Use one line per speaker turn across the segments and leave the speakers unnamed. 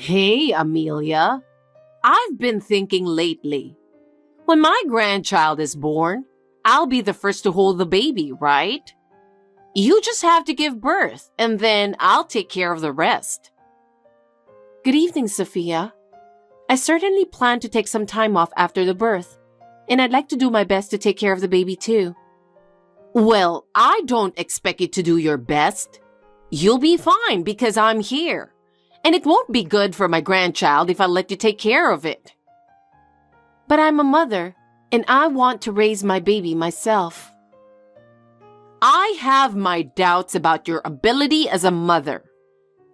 Hey, Amelia. I've been thinking lately. When my grandchild is born, I'll be the first to hold the baby, right? You just have to give birth, and then I'll take care of the rest. Good evening, Sophia. I certainly plan to take some time off after the birth, and I'd like to do my best to take care of the baby too. Well, I don't expect you to do your best. You'll be fine because I'm here. And it won't be good for my grandchild if I let you take care of it. But I'm a mother, and I want to raise my baby myself. I have my doubts about your ability as a mother.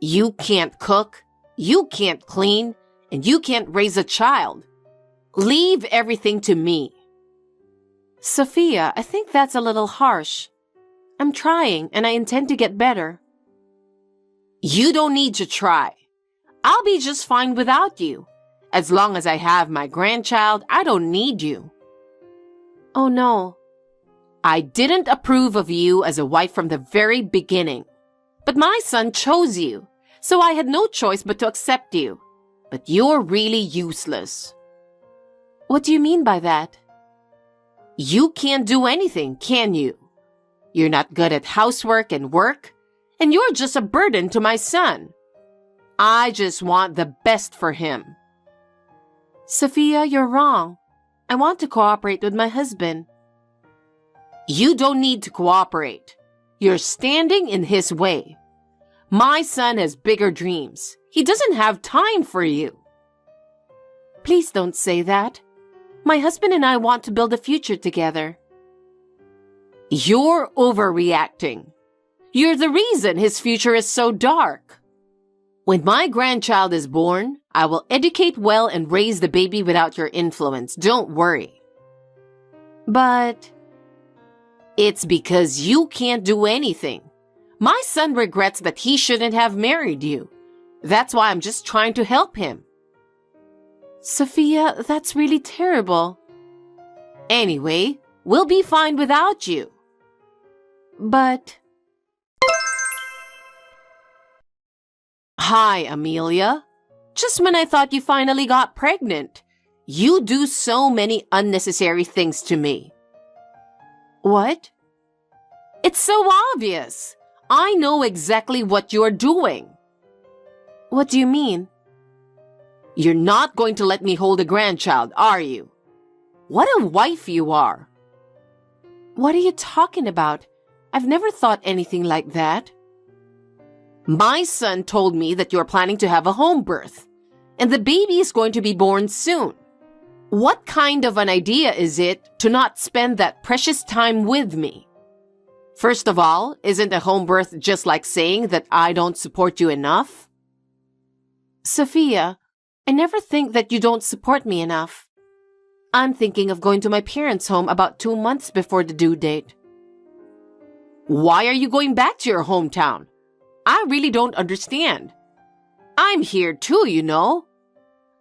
You can't cook, you can't clean, and you can't raise a child. Leave everything to me. Sophia, I think that's a little harsh. I'm trying, and I intend to get better. You don't need to try. I'll be just fine without you. As long as I have my grandchild, I don't need you. Oh no. I didn't approve of you as a wife from the very beginning. But my son chose you, so I had no choice but to accept you. But you're really useless. What do you mean by that? You can't do anything, can you? You're not good at housework and work, and you're just a burden to my son. I just want the best for him. Sophia, you're wrong. I want to cooperate with my husband. You don't need to cooperate. You're standing in his way. My son has bigger dreams. He doesn't have time for you. Please don't say that. My husband and I want to build a future together. You're overreacting. You're the reason his future is so dark. When my grandchild is born, I will educate well and raise the baby without your influence. Don't worry. But it's because you can't do anything. My son regrets that he shouldn't have married you. That's why I'm just trying to help him. Sophia, that's really terrible. Anyway, we'll be fine without you. But... Hi, Amelia. Just when I thought you finally got pregnant, you do so many unnecessary things to me. What? It's so obvious. I know exactly what you're doing. What do you mean? You're not going to let me hold a grandchild, are you? What a wife you are. What are you talking about? I've never thought anything like that. My son told me that you're planning to have a home birth, and the baby is going to be born soon. What kind of an idea is it to not spend that precious time with me? First of all, isn't a home birth just like saying that I don't support you enough? Sophia, I never think that you don't support me enough. I'm thinking of going to my parents' home about 2 months before the due date. Why are you going back to your hometown? I really don't understand. I'm here too, you know.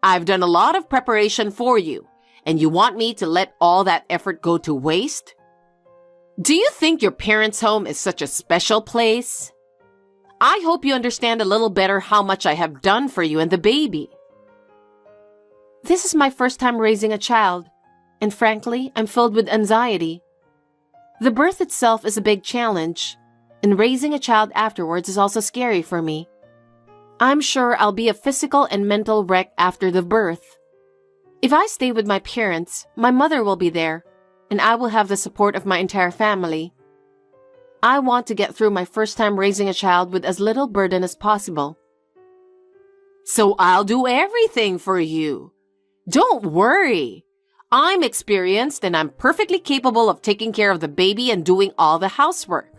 I've done a lot of preparation for you, and you want me to let all that effort go to waste? Do you think your parents' home is such a special place? I hope you understand a little better how much I have done for you and the baby. This is my first time raising a child, and frankly, I'm filled with anxiety. The birth itself is a big challenge, and raising a child afterwards is also scary for me. I'm sure I'll be a physical and mental wreck after the birth. If I stay with my parents, my mother will be there, and I will have the support of my entire family. I want to get through my first time raising a child with as little burden as possible. So I'll do everything for you. Don't worry. I'm experienced and I'm perfectly capable of taking care of the baby and doing all the housework.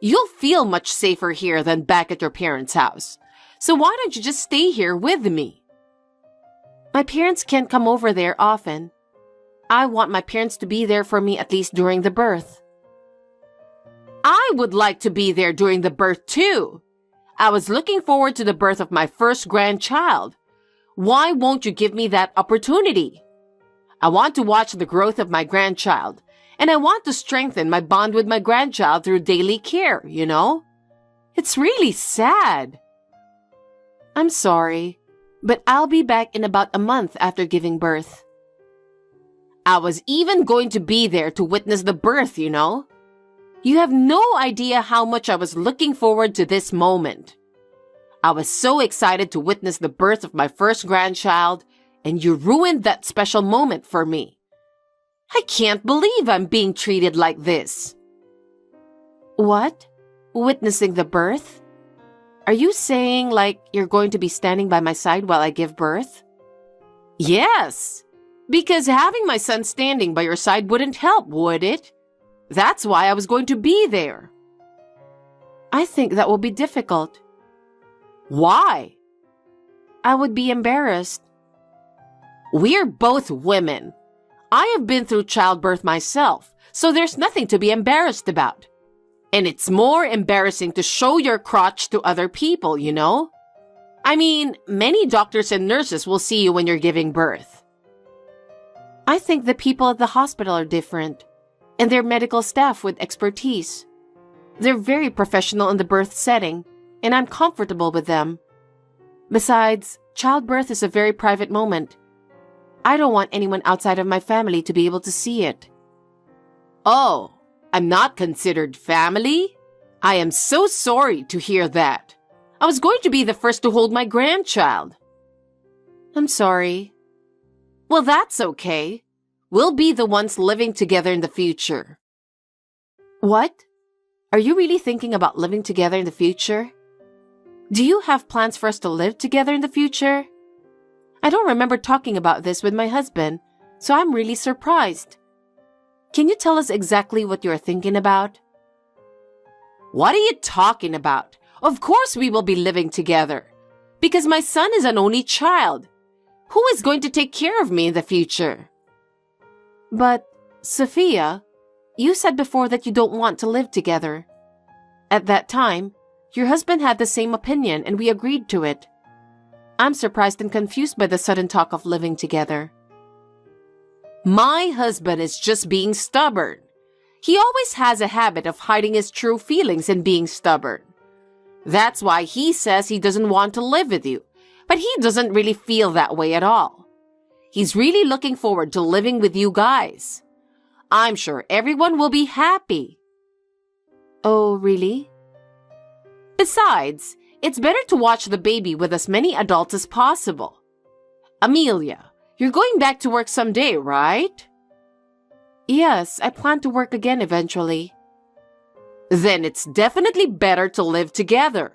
You'll feel much safer here than back at your parents' house. So why don't you just stay here with me? My parents can't come over there often. I want my parents to be there for me at least during the birth. I would like to be there during the birth too. I was looking forward to the birth of my first grandchild. Why won't you give me that opportunity? I want to watch the growth of my grandchild, and I want to strengthen my bond with my grandchild through daily care, you know? It's really sad. I'm sorry. but I'll be back in about a month after giving birth. I was even going to be there to witness the birth, you know. You have no idea how much I was looking forward to this moment. I was so excited to witness the birth of my first grandchild, and you ruined that special moment for me. I can't believe I'm being treated like this. What? Witnessing the birth? Are you saying like you're going to be standing by my side while I give birth? Yes, because having my son standing by your side wouldn't help, would it? That's why I was going to be there. I think that will be difficult. Why? I would be embarrassed. We're both women. I have been through childbirth myself, so there's nothing to be embarrassed about. And it's more embarrassing to show your crotch to other people, you know? I mean, many doctors and nurses will see you when you're giving birth. I think the people at the hospital are different, and their medical staff with expertise. They're very professional in the birth setting, and I'm comfortable with them. Besides, childbirth is a very private moment. I don't want anyone outside of my family to be able to see it. Oh, I'm not considered family? I am so sorry to hear that. I was going to be the first to hold my grandchild. I'm sorry. Well, that's okay. We'll be the ones living together in the future. What? Are you really thinking about living together in the future? Do you have plans for us to live together in the future? I don't remember talking about this with my husband, so I'm really surprised. Can you tell us exactly what you're thinking about? What are you talking about? Of course we will be living together. Because my son is an only child. Who is going to take care of me in the future? But, Sophia, you said before that you don't want to live together. At that time, your husband had the same opinion and we agreed to it. I'm surprised and confused by the sudden talk of living together. My husband is just being stubborn. He always has a habit of hiding his true feelings and being stubborn. That's why he says he doesn't want to live with you, but he doesn't really feel that way at all. He's really looking forward to living with you guys. I'm sure everyone will be happy. Oh, really? Besides, it's better to watch the baby with as many adults as possible. Amelia, you're going back to work someday, right? Yes, I plan to work again eventually. Then it's definitely better to live together.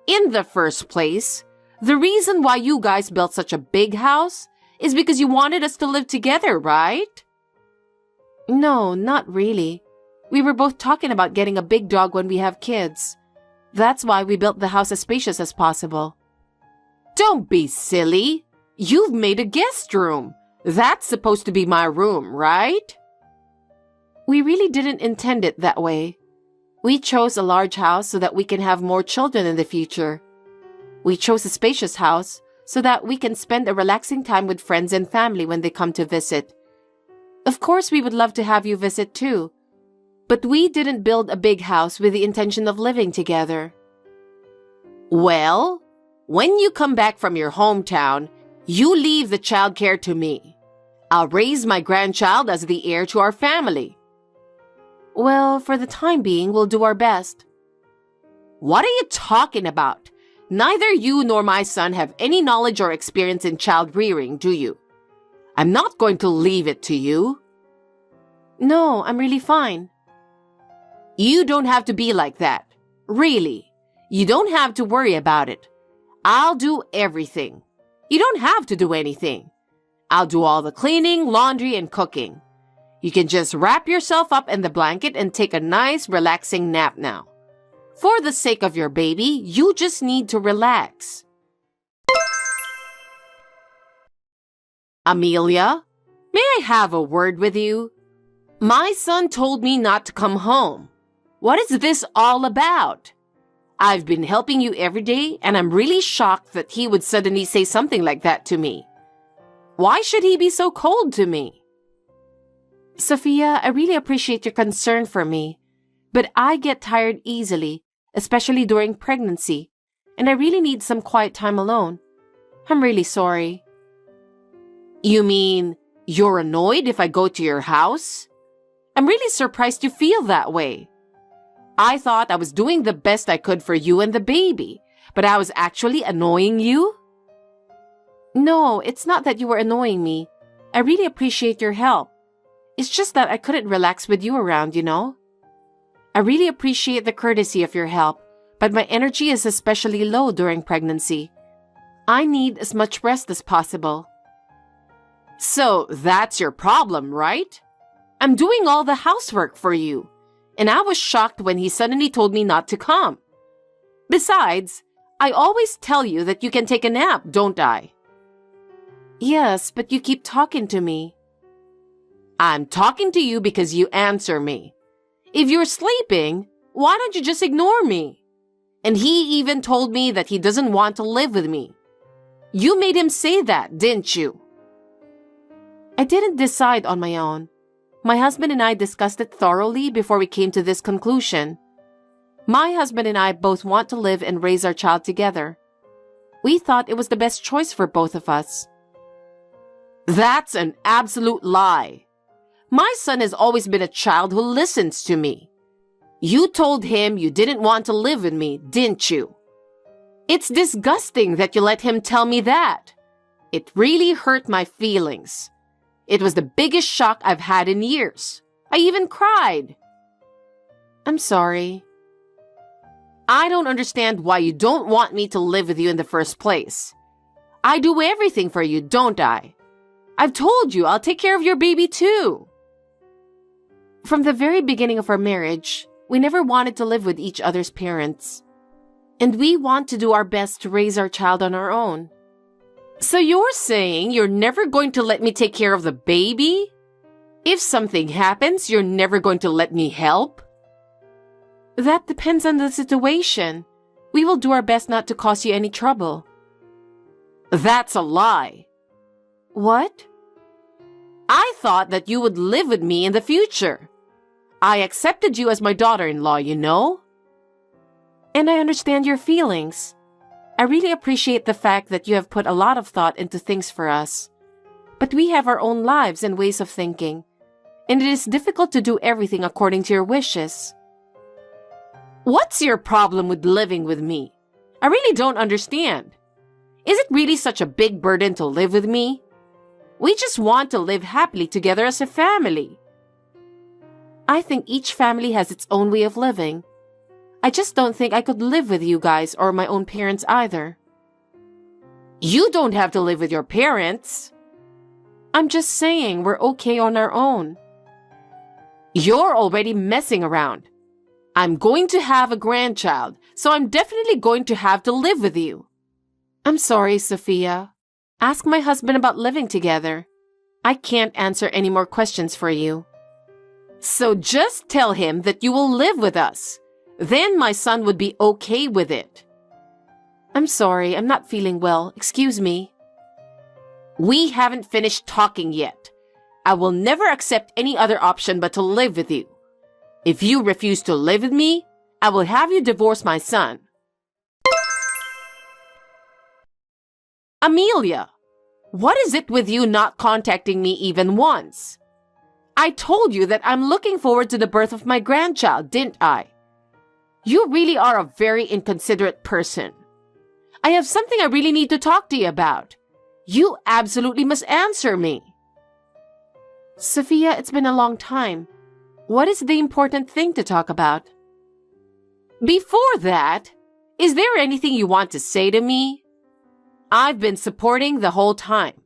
In the first place, the reason why you guys built such a big house is because you wanted us to live together, right? No, not really. We were both talking about getting a big dog when we have kids. That's why we built the house as spacious as possible. Don't be silly. You've made a guest room. That's supposed to be my room, right? We really didn't intend it that way. We chose a large house so that we can have more children in the future. We chose a spacious house so that we can spend a relaxing time with friends and family when they come to visit. Of course, we would love to have you visit too. But we didn't build a big house with the intention of living together. Well, when you come back from your hometown, you leave the childcare to me. I'll raise my grandchild as the heir to our family. Well, for the time being, we'll do our best. What are you talking about? Neither you nor my son have any knowledge or experience in child rearing, do you? I'm not going to leave it to you. No, I'm really fine. You don't have to be like that. Really. You don't have to worry about it. I'll do everything. You don't have to do anything. I'll do all the cleaning, laundry, and cooking. You can just wrap yourself up in the blanket and take a nice, relaxing nap now. For the sake of your baby, you just need to relax. Amelia, may I have a word with you? My son told me not to come home. What is this all about? I've been helping you every day, and I'm really shocked that he would suddenly say something like that to me. Why should he be so cold to me? Sophia, I really appreciate your concern for me, but I get tired easily, especially during pregnancy, and I really need some quiet time alone. I'm really sorry. You mean you're annoyed if I go to your house? I'm really surprised you feel that way. I thought I was doing the best I could for you and the baby, but I was actually annoying you? No, it's not that you were annoying me. I really appreciate your help. It's just that I couldn't relax with you around, you know? I really appreciate the courtesy of your help, but my energy is especially low during pregnancy. I need as much rest as possible. So that's your problem, right? I'm doing all the housework for you, and I was shocked when he suddenly told me not to come. Besides, I always tell you that you can take a nap, don't I? Yes, but you keep talking to me. I'm talking to you because you answer me. If you're sleeping, why don't you just ignore me? And he even told me that he doesn't want to live with me. You made him say that, didn't you? I didn't decide on my own. My husband and I discussed it thoroughly before we came to this conclusion. My husband and I both want to live and raise our child together. We thought it was the best choice for both of us. That's an absolute lie. My son has always been a child who listens to me. You told him you didn't want to live with me, didn't you? It's disgusting that you let him tell me that. It really hurt my feelings. It was the biggest shock I've had in years. I even cried. I'm sorry. I don't understand why you don't want me to live with you in the first place. I do everything for you, don't I? I've told you I'll take care of your baby too. From the very beginning of our marriage, we never wanted to live with each other's parents. And we want to do our best to raise our child on our own. So you're saying you're never going to let me take care of the baby? If something happens, you're never going to let me help? That depends on the situation. We will do our best not to cause you any trouble. That's a lie. What? I thought that you would live with me in the future. I accepted you as my daughter-in-law, you know? And I understand your feelings. I really appreciate the fact that you have put a lot of thought into things for us. But we have our own lives and ways of thinking, and it is difficult to do everything according to your wishes. What's your problem with living with me? I really don't understand. Is it really such a big burden to live with me? We just want to live happily together as a family. I think each family has its own way of living. I just don't think I could live with you guys or my own parents either. You don't have to live with your parents. I'm just saying we're okay on our own. You're already messing around. I'm going to have a grandchild, so I'm definitely going to have to live with you. I'm sorry, Sophia. Ask my husband about living together. I can't answer any more questions for you. So just tell him that you will live with us. Then my son would be okay with it. I'm sorry, I'm not feeling well. Excuse me. We haven't finished talking yet. I will never accept any other option but to live with you. If you refuse to live with me, I will have you divorce my son. Amelia, what is it with you not contacting me even once? I told you that I'm looking forward to the birth of my grandchild, didn't I? You really are a very inconsiderate person. I have something I really need to talk to you about. You absolutely must answer me. Sophia, it's been a long time. What is the important thing to talk about? Before that, is there anything you want to say to me? I've been supporting the whole time,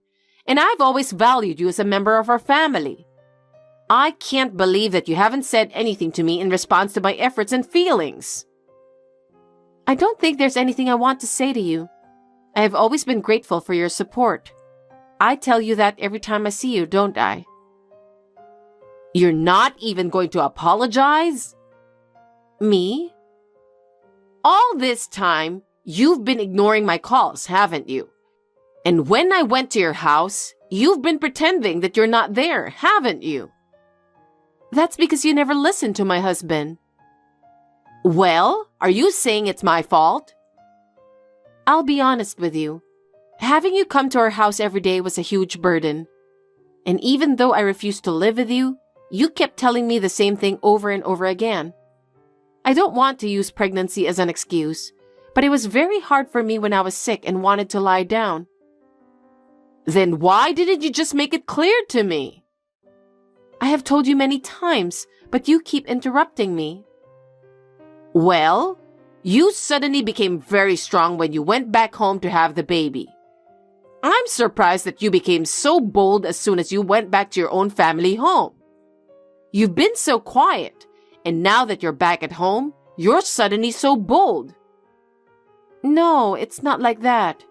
and I've always valued you as a member of our family. I can't believe that you haven't said anything to me in response to my efforts and feelings. I don't think there's anything I want to say to you. I have always been grateful for your support. I tell you that every time I see you, don't I? You're not even going to apologize? Me? All this time, you've been ignoring my calls, haven't you? And when I went to your house, you've been pretending that you're not there, haven't you? That's because you never listened to my husband. Well, are you saying it's my fault? I'll be honest with you. Having you come to our house every day was a huge burden. And even though I refused to live with you, you kept telling me the same thing over and over again. I don't want to use pregnancy as an excuse, but it was very hard for me when I was sick and wanted to lie down. Then why didn't you just make it clear to me? I have told you many times, but you keep interrupting me. Well, you suddenly became very strong when you went back home to have the baby. I'm surprised that you became so bold as soon as you went back to your own family home. You've been so quiet, and now that you're back at home, you're suddenly so bold. No, it's not like that.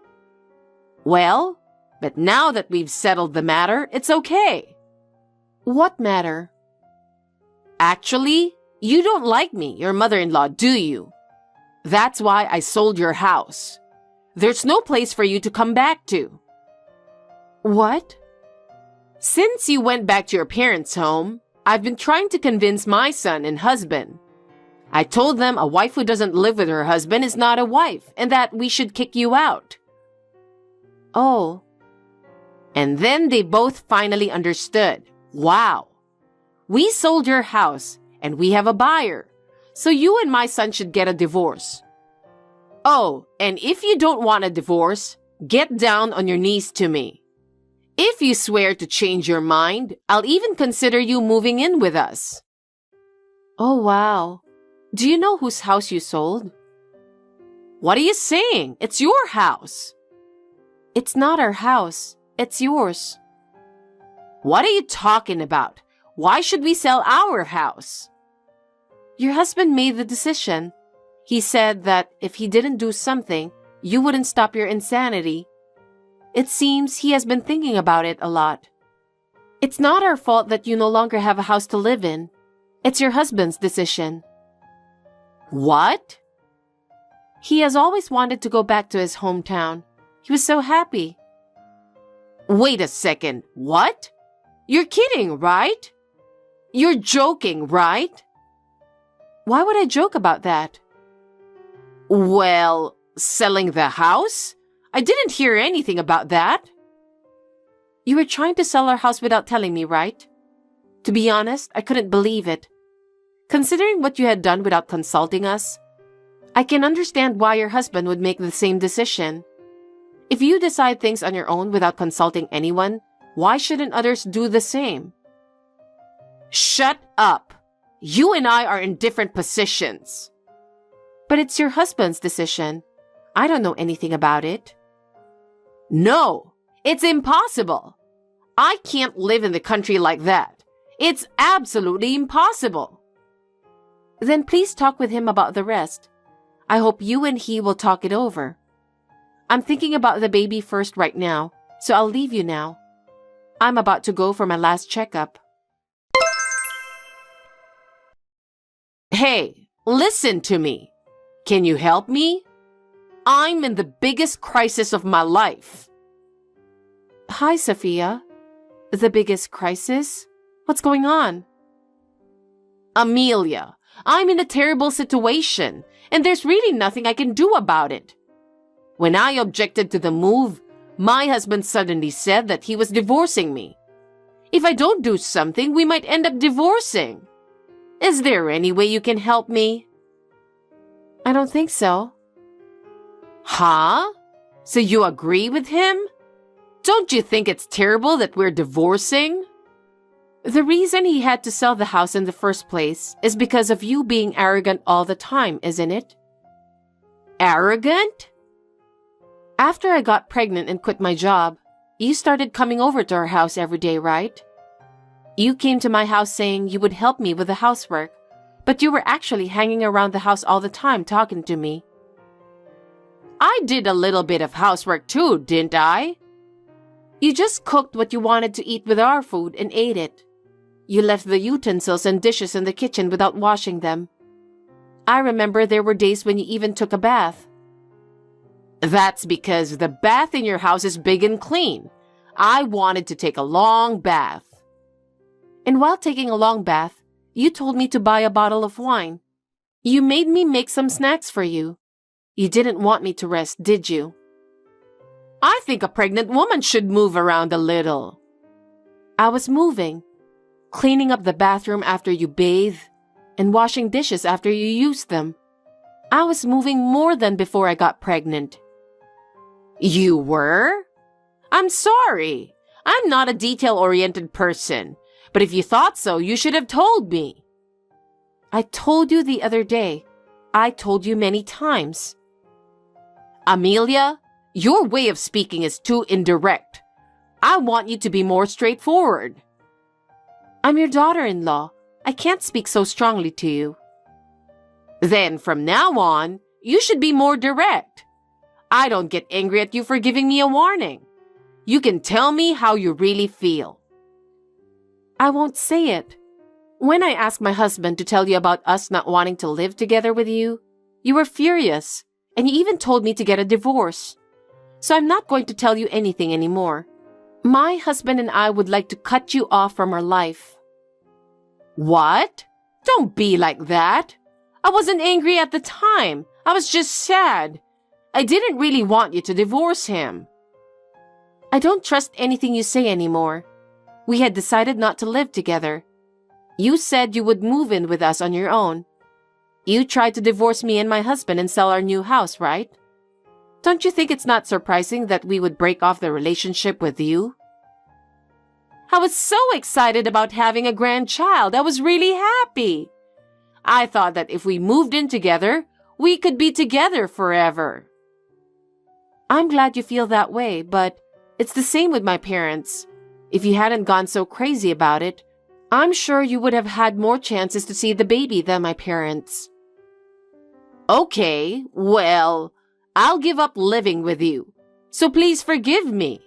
Well, but now that we've settled the matter, it's okay. What matter? Actually, you don't like me, your mother-in-law, do you? That's why I sold your house. There's no place for you to come back to. What? Since you went back to your parents' home, I've been trying to convince my son and husband. I told them a wife who doesn't live with her husband is not a wife and that we should kick you out. Oh. And then they both finally understood. Wow. We sold your house and we have a buyer, so you and my son should get a divorce. Oh, and if you don't want a divorce, get down on your knees to me. If you swear to change your mind, I'll even consider you moving in with us. Oh, wow. Do you know whose house you sold? What are you saying? It's your house. It's not our house. It's yours. What are you talking about? Why should we sell our house? Your husband made the decision. He said that if he didn't do something, you wouldn't stop your insanity. It seems he has been thinking about it a lot. It's not our fault that you no longer have a house to live in. It's your husband's decision. What? He has always wanted to go back to his hometown. He was so happy. Wait a second. What? You're kidding, right? You're joking, right? Why would I joke about that? Well, selling the house? I didn't hear anything about that. You were trying to sell our house without telling me, right? To be honest, I couldn't believe it. Considering what you had done without consulting us, I can understand why your husband would make the same decision. If you decide things on your own without consulting anyone, why shouldn't others do the same? Shut up! You and I are in different positions. But it's your husband's decision. I don't know anything about it. No, it's impossible. I can't live in the country like that. It's absolutely impossible. Then please talk with him about the rest. I hope you and he will talk it over. I'm thinking about the baby first right now, so I'll leave you now. I'm about to go for my last checkup. Hey, listen to me. Can you help me? I'm in the biggest crisis of my life. Hi, Sophia. The biggest crisis? What's going on? Amelia, I'm in a terrible situation, and there's really nothing I can do about it. When I objected to the move, my husband suddenly said that he was divorcing me. If I don't do something, we might end up divorcing. Is there any way you can help me? I don't think so. Huh? So you agree with him? Don't you think it's terrible that we're divorcing? The reason he had to sell the house in the first place is because of you being arrogant all the time, isn't it? Arrogant? After I got pregnant and quit my job, you started coming over to our house every day, right? You came to my house saying you would help me with the housework, but you were actually hanging around the house all the time talking to me. I did a little bit of housework too, didn't I? You just cooked what you wanted to eat with our food and ate it. You left the utensils and dishes in the kitchen without washing them. I remember there were days when you even took a bath. That's because the bath in your house is big and clean. I wanted to take a long bath. And while taking a long bath, you told me to buy a bottle of wine. You made me make some snacks for you. You didn't want me to rest, did you? I think a pregnant woman should move around a little. I was moving, cleaning up the bathroom after you bathe, and washing dishes after you use them. I was moving more than before I got pregnant. You were? I'm sorry. I'm not a detail-oriented person, but if you thought so, you should have told me. I told you the other day. I told you many times. Amelia, your way of speaking is too indirect. I want you to be more straightforward. I'm your daughter-in-law. I can't speak so strongly to you. Then from now on, you should be more direct. I don't get angry at you for giving me a warning. You can tell me how you really feel. I won't say it. When I asked my husband to tell you about us not wanting to live together with you, you were furious, and you even told me to get a divorce. So I'm not going to tell you anything anymore. My husband and I would like to cut you off from our life. What? Don't be like that. I wasn't angry at the time. I was just sad. I didn't really want you to divorce him. I don't trust anything you say anymore. We had decided not to live together. You said you would move in with us on your own. You tried to divorce me and my husband and sell our new house, right? Don't you think it's not surprising that we would break off the relationship with you? I was so excited about having a grandchild. I was really happy. I thought that if we moved in together, we could be together forever. I'm glad you feel that way, but it's the same with my parents. If you hadn't gone so crazy about it, I'm sure you would have had more chances to see the baby than my parents. Okay, well, I'll give up living with you. So please forgive me.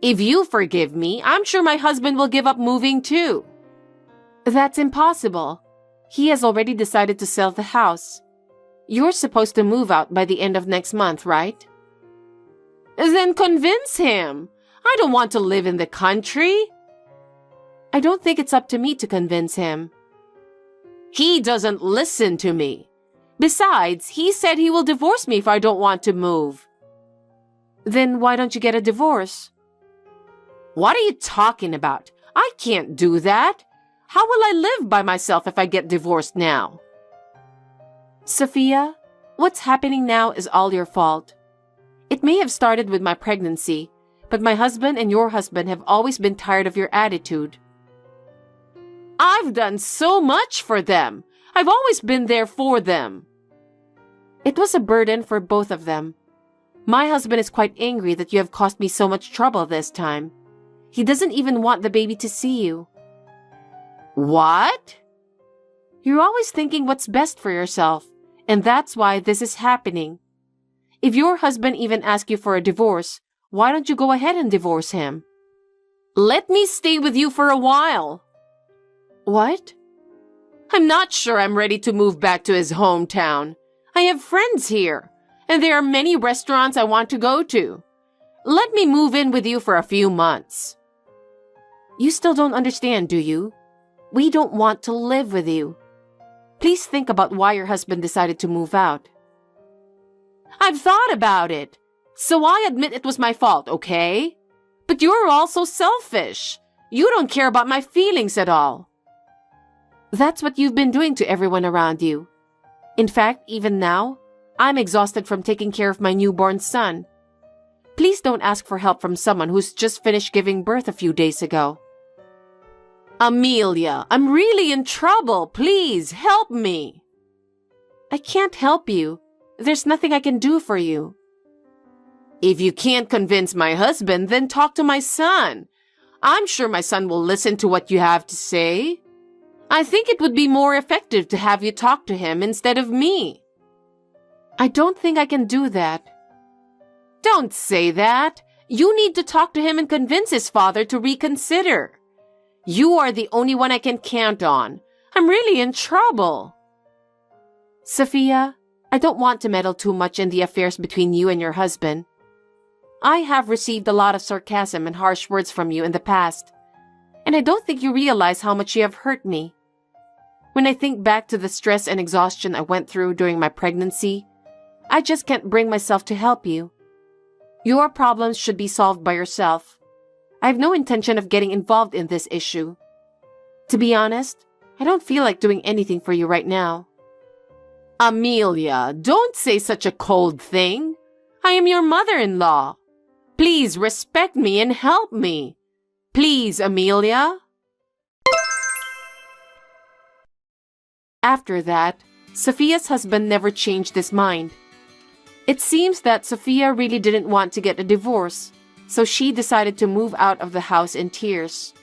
If you forgive me, I'm sure my husband will give up moving too. That's impossible. He has already decided to sell the house. You're supposed to move out by the end of next month, right? Then convince him. I don't want to live in the country. I don't think it's up to me to convince him. He doesn't listen to me. Besides, he said he will divorce me if I don't want to move. Then why don't you get a divorce? What are you talking about? I can't do that. How will I live by myself if I get divorced now? Sophia, what's happening now is all your fault. It may have started with my pregnancy, but my husband and your husband have always been tired of your attitude. I've done so much for them. I've always been there for them. It was a burden for both of them. My husband is quite angry that you have caused me so much trouble this time. He doesn't even want the baby to see you. What? You're always thinking what's best for yourself, and that's why this is happening. If your husband even asks you for a divorce, why don't you go ahead and divorce him? Let me stay with you for a while. What? I'm not sure I'm ready to move back to his hometown. I have friends here, and there are many restaurants I want to go to. Let me move in with you for a few months. You still don't understand, do you? We don't want to live with you. Please think about why your husband decided to move out. I've thought about it, so I admit it was my fault, okay? But you're also selfish. You don't care about my feelings at all. That's what you've been doing to everyone around you. In fact, even now, I'm exhausted from taking care of my newborn son. Please don't ask for help from someone who's just finished giving birth a few days ago. Amelia, I'm really in trouble. Please, help me. I can't help you. There's nothing I can do for you. If you can't convince my husband, then talk to my son. I'm sure my son will listen to what you have to say. I think it would be more effective to have you talk to him instead of me. I don't think I can do that. Don't say that. You need to talk to him and convince his father to reconsider. You are the only one I can count on. I'm really in trouble. Sophia, I don't want to meddle too much in the affairs between you and your husband. I have received a lot of sarcasm and harsh words from you in the past, and I don't think you realize how much you have hurt me. When I think back to the stress and exhaustion I went through during my pregnancy, I just can't bring myself to help you. Your problems should be solved by yourself. I have no intention of getting involved in this issue. To be honest, I don't feel like doing anything for you right now. Amelia, don't say such a cold thing. I am your mother-in-law. Please respect me and help me. Please, Amelia. After that, Sophia's husband never changed his mind. It seems that Sophia really didn't want to get a divorce, so she decided to move out of the house in tears.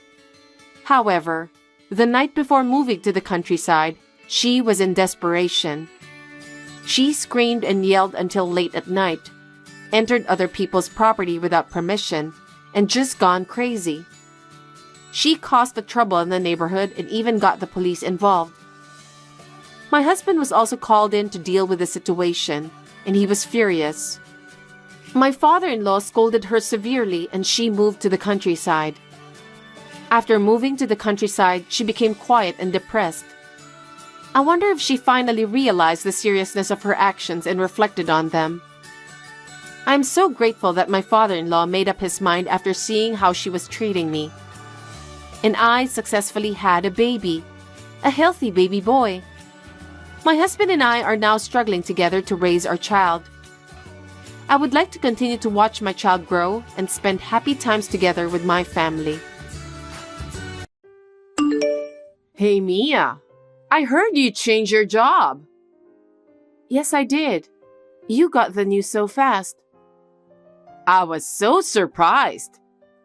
However, the night before moving to the countryside, she was in desperation. She screamed and yelled until late at night, entered other people's property without permission, and just gone crazy. She caused the trouble in the neighborhood and even got the police involved. My husband was also called in to deal with the situation, and he was furious. My father-in-law scolded her severely and she moved to the countryside. After moving to the countryside, she became quiet and depressed. I wonder if she finally realized the seriousness of her actions and reflected on them. I am so grateful that my father-in-law made up his mind after seeing how she was treating me. And I successfully had a baby, a healthy baby boy. My husband and I are now struggling together to raise our child. I would like to continue to watch my child grow and spend happy times together with my family. Hey Mia, I heard you changed your job. Yes, I did. You got the news so fast. I was so surprised.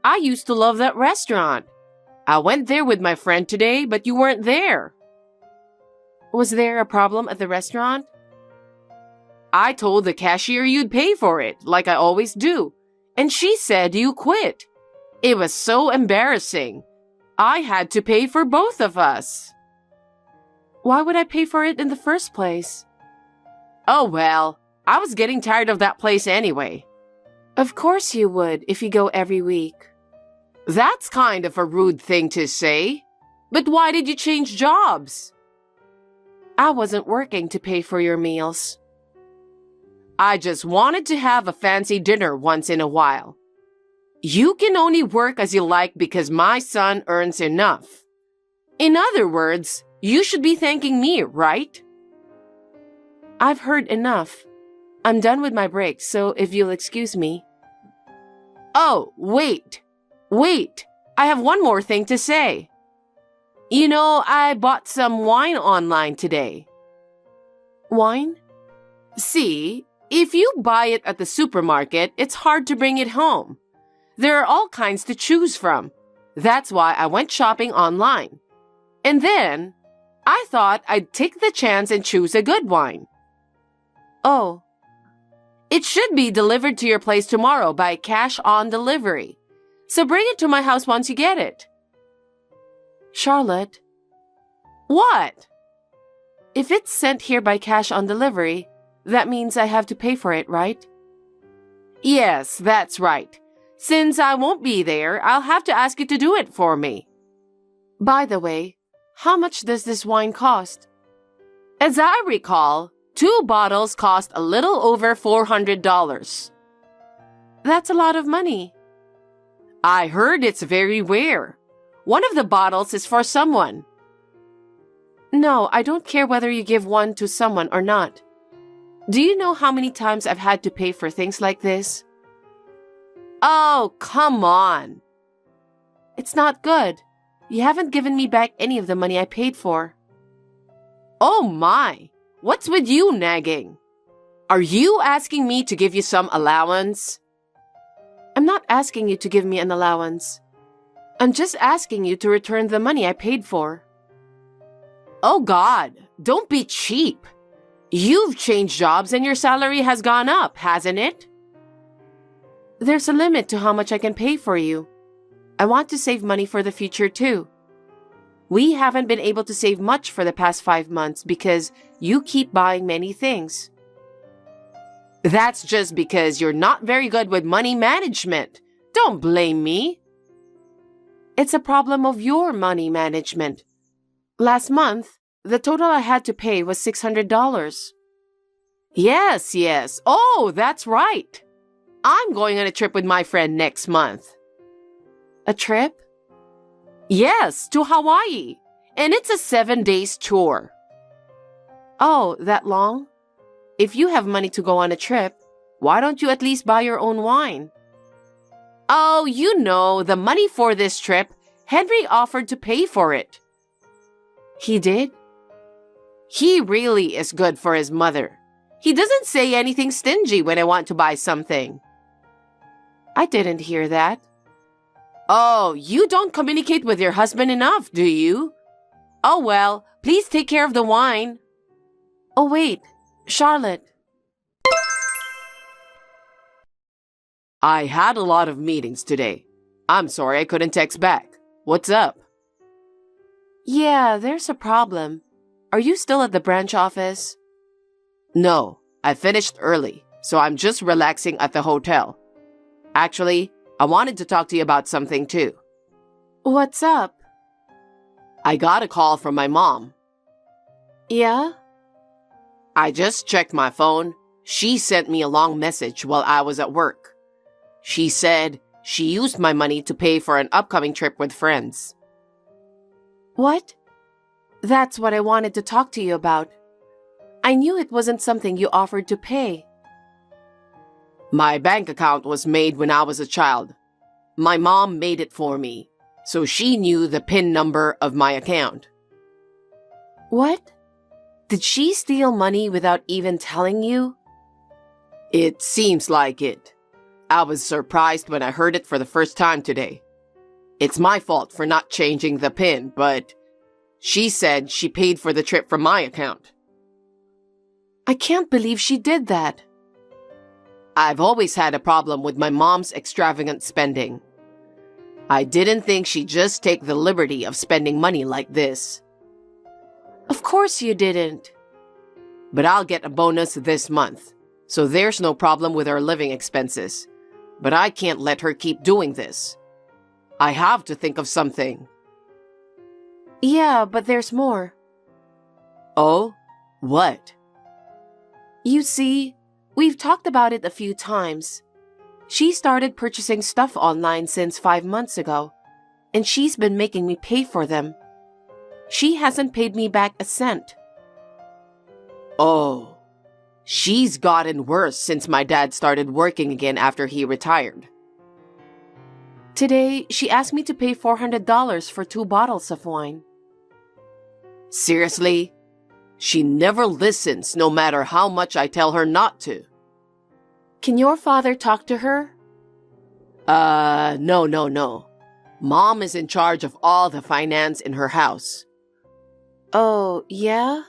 I used to love that restaurant. I went there with my friend today, but you weren't there. Was there a problem at the restaurant? I told the cashier you'd pay for it, like I always do, and she said you quit. It was so embarrassing. I had to pay for both of us. Why would I pay for it in the first place? Oh well, I was getting tired of that place anyway. Of course you would if you go every week. That's kind of a rude thing to say. But why did you change jobs? I wasn't working to pay for your meals. I just wanted to have a fancy dinner once in a while. You can only work as you like because my son earns enough. In other words, you should be thanking me, right? I've heard enough. I'm done with my break, so if you'll excuse me. Oh, wait. I have one more thing to say. You know, I bought some wine online today. Wine? See, if you buy it at the supermarket, it's hard to bring it home. There are all kinds to choose from. That's why I went shopping online. And then, I thought I'd take the chance and choose a good wine. Oh. It should be delivered to your place tomorrow by cash on delivery. So bring it to my house once you get it. Charlotte. What? If it's sent here by cash on delivery, that means I have to pay for it, right? Yes, that's right. Since I won't be there, I'll have to ask you to do it for me. By the way, how much does this wine cost? As I recall, 2 bottles cost a little over $400. That's a lot of money. I heard it's very rare. One of the bottles is for someone. No, I don't care whether you give one to someone or not. Do you know how many times I've had to pay for things like this? Oh, come on. It's not good. You haven't given me back any of the money I paid for. Oh my, what's with you nagging? Are you asking me to give you some allowance? I'm not asking you to give me an allowance. I'm just asking you to return the money I paid for. Oh God, don't be cheap. You've changed jobs and your salary has gone up, hasn't it? There's a limit to how much I can pay for you. I want to save money for the future too. We haven't been able to save much for the past 5 months because you keep buying many things. That's just because you're not very good with money management. Don't blame me. It's a problem of your money management. Last month, the total I had to pay was $600. Yes. Oh, that's right. I'm going on a trip with my friend next month.
A trip?
Yes, to Hawaii. And it's a 7 days tour.
Oh, that long? If you have money to go on a trip, why don't you at least buy your own wine?
Oh, you know, the money for this trip, Henry offered to pay for it.
He did?
He really is good for his mother. He doesn't say anything stingy when I want to buy something.
I didn't hear that.
Oh, you don't communicate with your husband enough, do you? Oh well, please take care of the wine.
Oh wait, Charlotte.
I had a lot of meetings today. I'm sorry I couldn't text back. What's up?
Yeah, there's a problem. Are you still at the branch office?
No, I finished early, so I'm just relaxing at the hotel. Actually, I wanted to talk to you about something too.
What's up?
I got a call from my mom.
Yeah?
I just checked my phone. She sent me a long message while I was at work. She said she used my money to pay for an upcoming trip with friends.
What? That's what I wanted to talk to you about. I knew it wasn't something you offered to pay.
My bank account was made when I was a child. My mom made it for me, so she knew the PIN number of my account.
What? Did she steal money without even telling you?
It seems like it. I was surprised when I heard it for the first time today. It's my fault for not changing the PIN, but she said she paid for the trip from my account.
I can't believe she did that.
I've always had a problem with my mom's extravagant spending. I didn't think she'd just take the liberty of spending money like this.
Of course you didn't.
But I'll get a bonus this month, so there's no problem with our living expenses. But I can't let her keep doing this. I have to think of something.
Yeah, but there's more.
Oh? What?
You see, we've talked about it a few times. She started purchasing stuff online since 5 months ago, and she's been making me pay for them. She hasn't paid me back a cent.
Oh. She's gotten worse since my dad started working again after he retired.
Today, she asked me to pay $400 for 2 bottles of wine.
Seriously? She never listens no matter how much I tell her not to.
Can your father talk to her?
No. Mom is in charge of all the finance in her house.
Oh, yeah?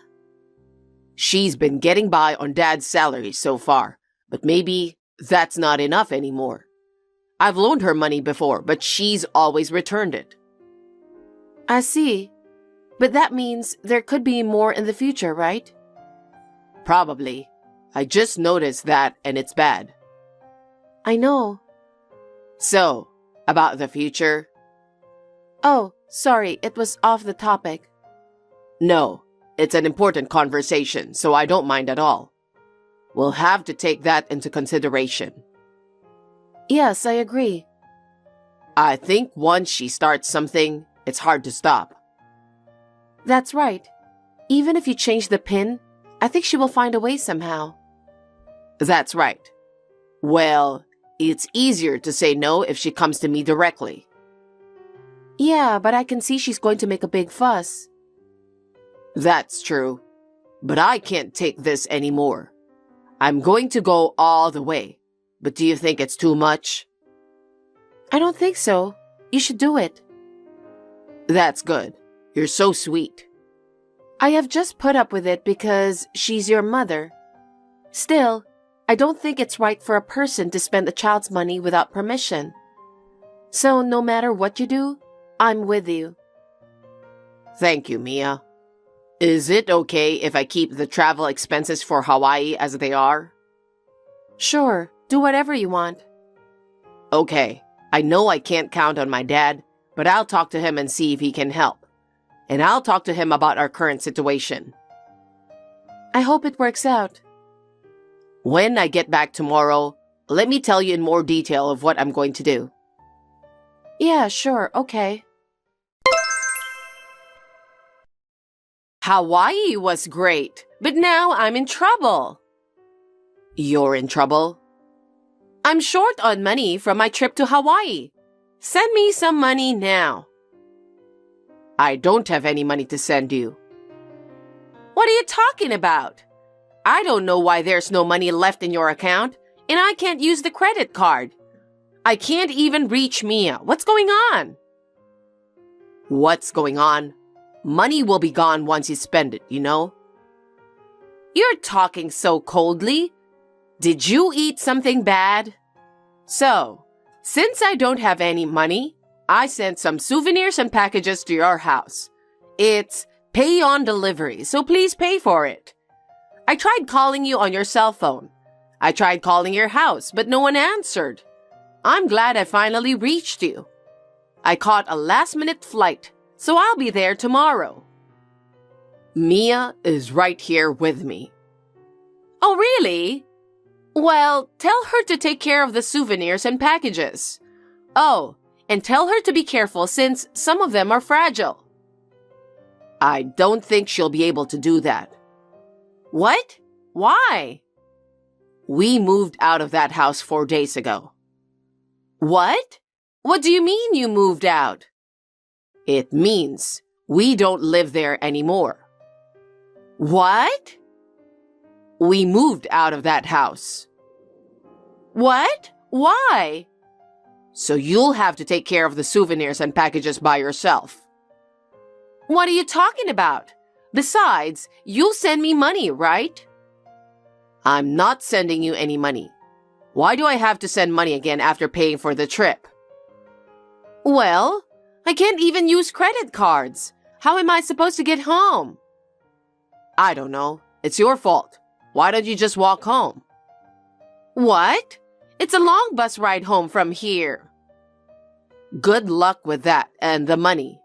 She's been getting by on Dad's salary so far, but maybe that's not enough anymore. I've loaned her money before, but she's always returned it.
I see. But that means there could be more in the future, right?
Probably. I just noticed that, and it's bad.
I know.
So, about the future?
Oh, sorry, it was off the topic.
No, it's an important conversation, so I don't mind at all. We'll have to take that into consideration.
Yes, I agree.
I think once she starts something, it's hard to stop.
That's right. Even if you change the PIN, I think she will find a way somehow.
That's right. Well, it's easier to say no if she comes to me directly.
Yeah, but I can see she's going to make a big fuss.
That's true. But I can't take this anymore. I'm going to go all the way. But do you think it's too much?
I don't think so. You should do it.
That's good. You're so sweet.
I have just put up with it because she's your mother. Still, I don't think it's right for a person to spend a child's money without permission. So no matter what you do, I'm with you.
Thank you, Mia. Is it okay if I keep the travel expenses for Hawaii as they are?
Sure, do whatever you want.
Okay, I know I can't count on my dad, but I'll talk to him and see if he can help. And I'll talk to him about our current situation.
I hope it works out.
When I get back tomorrow,
Let me tell you in more detail of what I'm going to do. Yeah, sure, okay. Hawaii was great, but now I'm in trouble. You're in trouble? I'm short on money from my trip to Hawaii. Send me some money now. I don't have any money to send you. What are you talking about? I don't know why there's no money left in your account, and I can't use the credit card. I can't even reach Mia. What's going on? What's going on? Money will be gone once you spend it, you know? You're talking so coldly. Did you eat something bad? So, since I don't have any money, I sent some souvenirs and packages to your house. It's pay on delivery, so please pay for it. I tried calling you on your cell phone. I tried calling your house, but no one answered. I'm glad I finally reached you. I caught a last-minute flight, so I'll be there tomorrow. Mia is right here with me. Oh, really? Well, tell her to take care of the souvenirs and packages. Oh, and tell her to be careful since some of them are fragile. I don't think she'll be able to do that. What? Why? We moved out of that house 4 days ago. What? What do you mean you moved out? It means we don't live there anymore. What? We moved out of that house. What? Why? So you'll have to take care of the souvenirs and packages by yourself. What are you talking about? Besides, you'll send me money, right? I'm not sending you any money. Why do I have to send money again after paying for the trip? Well, I can't even use credit cards. How am I supposed to get home? I don't know. It's your fault. Why don't you just walk home? What? It's a long bus ride home from here. Good luck with that and the money.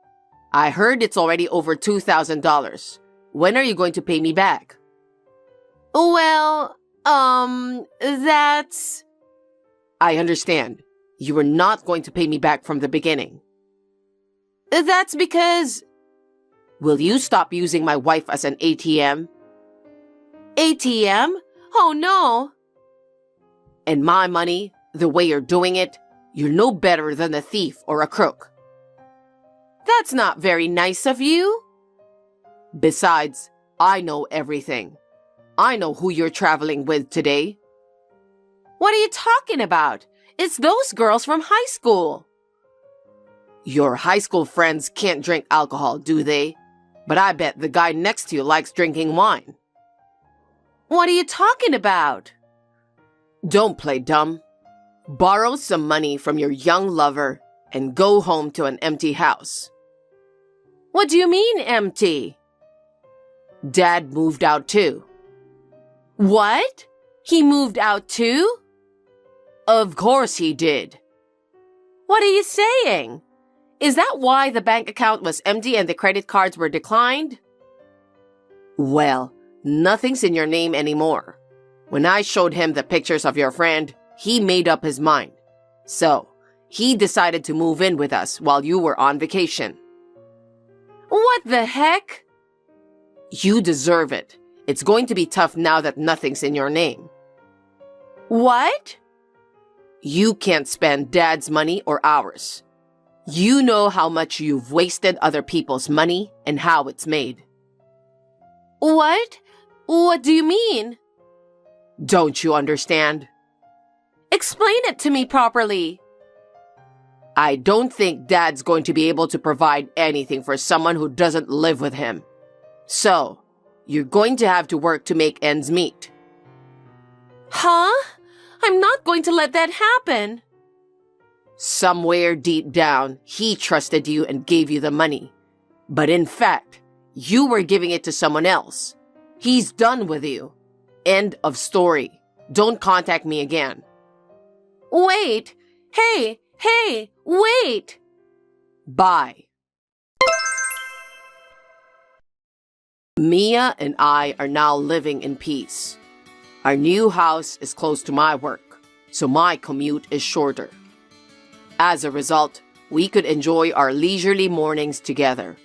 I heard it's already over $2,000. When are you going to pay me back? Well, that's... I understand. You were not going to pay me back from the beginning. That's because... Will you stop using my wife as an ATM? ATM? Oh, no. And my money, the way you're doing it, you're no better than a thief or a crook. That's not very nice of you. Besides, I know everything. I know who you're traveling with today. What are you talking about? It's those girls from high school. Your high school friends can't drink alcohol, do they? But I bet the guy next to you likes drinking wine. What are you talking about? Don't play dumb. Borrow some money from your young lover and go home to an empty house. What do you mean, empty? Dad moved out too. What? He moved out too? Of course he did. What are you saying? Is that why the bank account was empty and the credit cards were declined? Well, nothing's in your name anymore. When I showed him the pictures of your friend, he made up his mind. So, he decided to move in with us while you were on vacation. What the heck? You deserve it. It's going to be tough now that nothing's in your name. What? You can't spend Dad's money or ours. You know how much you've wasted other people's money and how it's made. What? What do you mean? Don't you understand? Explain it to me properly. I don't think Dad's going to be able to provide anything for someone who doesn't live with him. So, you're going to have to work to make ends meet. Huh? I'm not going to let that happen. Somewhere deep down, he trusted you and gave you the money. But in fact, you were giving it to someone else. He's done with you. End of story. Don't contact me again. Wait! Hey! Wait! Bye. Mia and I are now living in peace. Our new house is close to my work.
so my commute is shorter. As a result, we could enjoy our leisurely mornings together.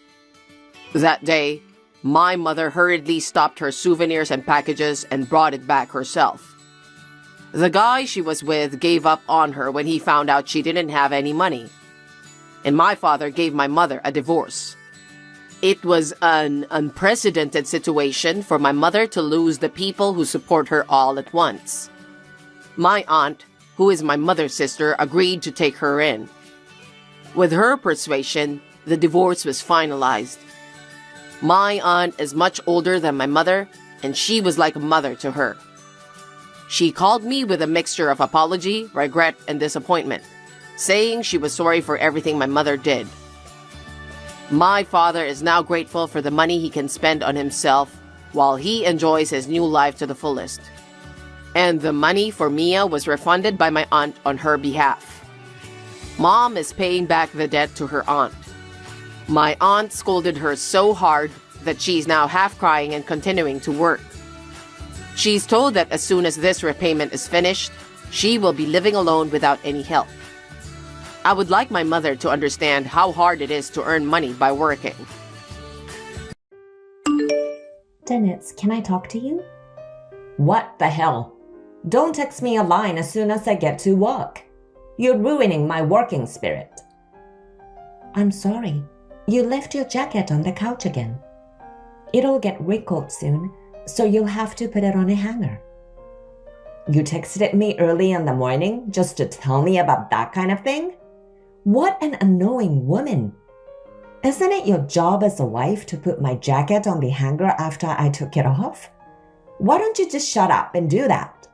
That day, my mother hurriedly stopped her souvenirs and packages and brought it back herself. The guy she was with gave up on her when he found out she didn't have any money. And my father gave my mother a divorce. It was an unprecedented situation for my mother to lose the people who support her all at once. My aunt, who is my mother's sister, agreed to take her in. With her persuasion, the divorce was finalized. My aunt is much older than my mother, and she was like a mother to her. She called me with a mixture of apology, regret, and disappointment, saying she was sorry for everything my mother did. My father is now grateful for the money he can spend on himself while he enjoys his new life to the fullest. And the money for Mia was refunded by my aunt on her behalf. Mom is paying back the debt to her aunt. My aunt scolded her so hard that she's now half crying and continuing to work. She's told that as soon as this repayment is finished, she will be living alone without any help. I would like my mother to understand how hard it is to earn money by working.
Dennis, can I talk to you? What the hell? Don't text me a line as soon as I get to work. You're ruining my working spirit. I'm sorry. You left your jacket on the couch again. It'll get wrinkled soon, so you'll have to put it on a hanger. You texted me early in the morning just to tell me about that kind of thing? What an annoying woman. Isn't it your job as a wife to put my jacket on the hanger after I took it off? Why don't you just shut up and do that?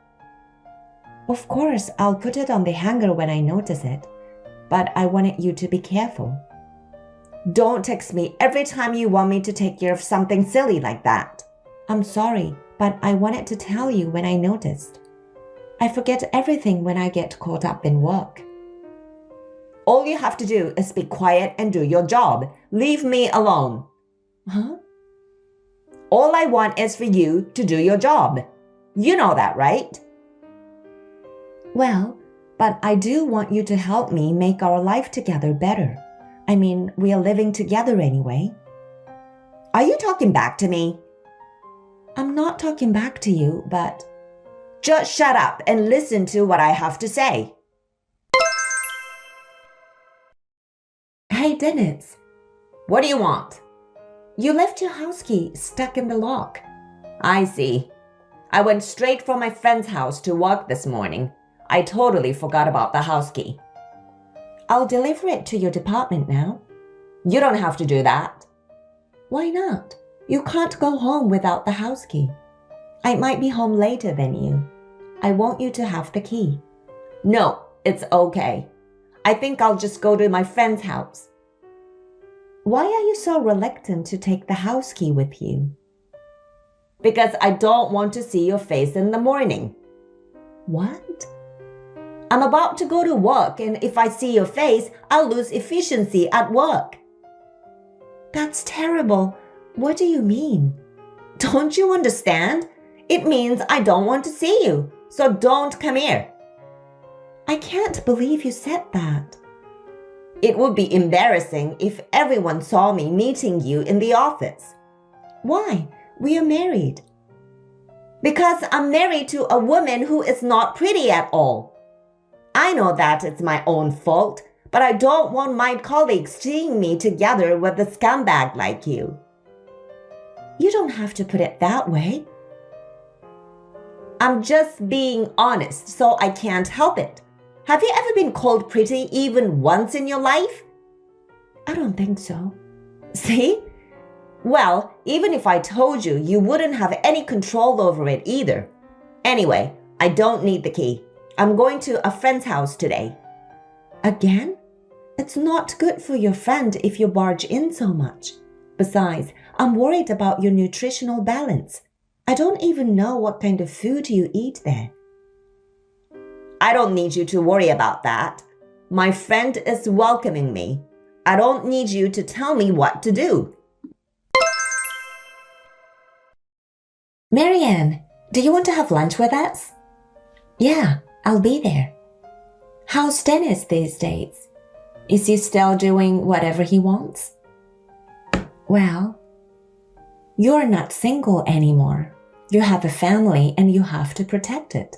Of course, I'll put it on the hanger when I notice it, but I wanted you to be careful. Don't text me every time you want me to take care of something silly like that. I'm sorry, but I wanted to tell you when I noticed. I forget everything when I get caught up in work. All you have to do is be quiet and do your job. Leave me alone. Huh? All I want is for you to do your job. You know that, right? Well, but I do want you to help me make our life together better. I mean, we are living together anyway. Are you talking back to me? I'm not talking back to you, but... Just shut up and listen to what I have to say. Hey, Dennis. What do you want? You left your house key stuck in the lock. I see. I went straight from my friend's house to work this morning. I totally forgot about the house key. I'll deliver it to your department now. You don't have to do that. Why not? You can't go home without the house key. I might be home later than you. I want you to have the key. No, it's okay. I think I'll just go to my friend's house. Why are you so reluctant to take the house key with you? Because I don't want to see your face in the morning. What? I'm about to go to work, and if I see your face, I'll lose efficiency at work. That's terrible. What do you mean? Don't you understand? It means I don't want to see you, so don't come here. I can't believe you said that. It would be embarrassing if everyone saw me meeting you in the office. Why? We are married. Because I'm married to a woman who is not pretty at all. I know that it's my own fault, but I don't want my colleagues seeing me together with a scumbag like you. You don't have to put it that way. I'm just being honest, so I can't help it. Have you ever been called pretty even once in your life? I don't think so. See? Well, even if I told you, you wouldn't have any control over it either. Anyway, I don't need the key. I'm going to a friend's house today. Again? It's not good for your friend if you barge in so much. Besides, I'm worried about your nutritional balance. I don't even know what kind of food you eat there. I don't need you to worry about that. My friend is welcoming me. I don't need you to tell me what to do. Marianne, do you want to have lunch with us? Yeah, I'll be there. How's Dennis these days? Is he still doing whatever he wants? Well, you're not single anymore. You have a family and you have to protect it.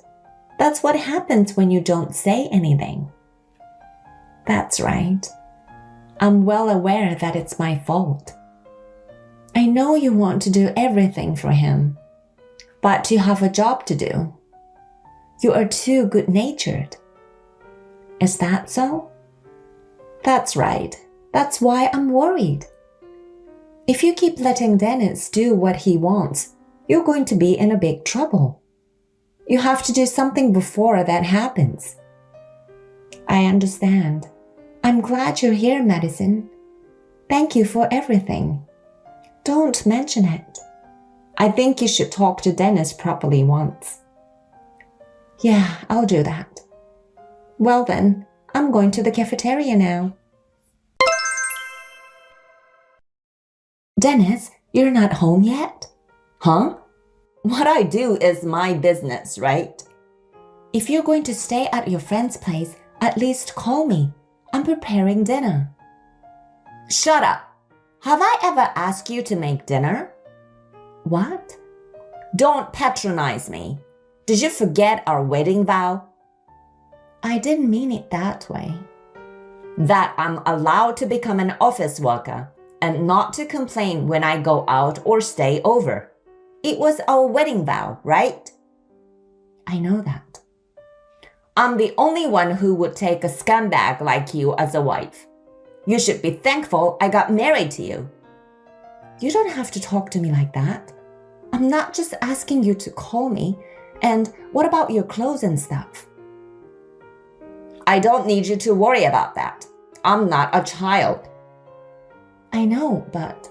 That's what happens when you don't say anything. That's right. I'm well aware that it's my fault. I know you want to do everything for him, but you have a job to do. You are too good-natured. Is that so? That's right. That's why I'm worried. If you keep letting Dennis do what he wants, you're going to be in a big trouble. You have to do something before that happens. I understand. I'm glad you're here, Madison. Thank you for everything. Don't mention it. I think you should talk to Dennis properly once. Yeah, I'll do that. Well then, I'm going to the cafeteria now. Dennis, you're not home yet? Huh? What I do is my business, right? If you're going to stay at your friend's place, at least call me. I'm preparing dinner. Shut up. Have I ever asked you to make dinner? What? Don't patronize me. Did you forget our wedding vow? I didn't mean it that way. That I'm allowed to become an office worker and not to complain when I go out or stay over. It was our wedding vow, right? I know that. I'm the only one who would take a scumbag like you as a wife. You should be thankful I got married to you. You don't have to talk to me like that. I'm not just asking you to call me. And what about your clothes and stuff? I don't need you to worry about that. I'm not a child. I know, but...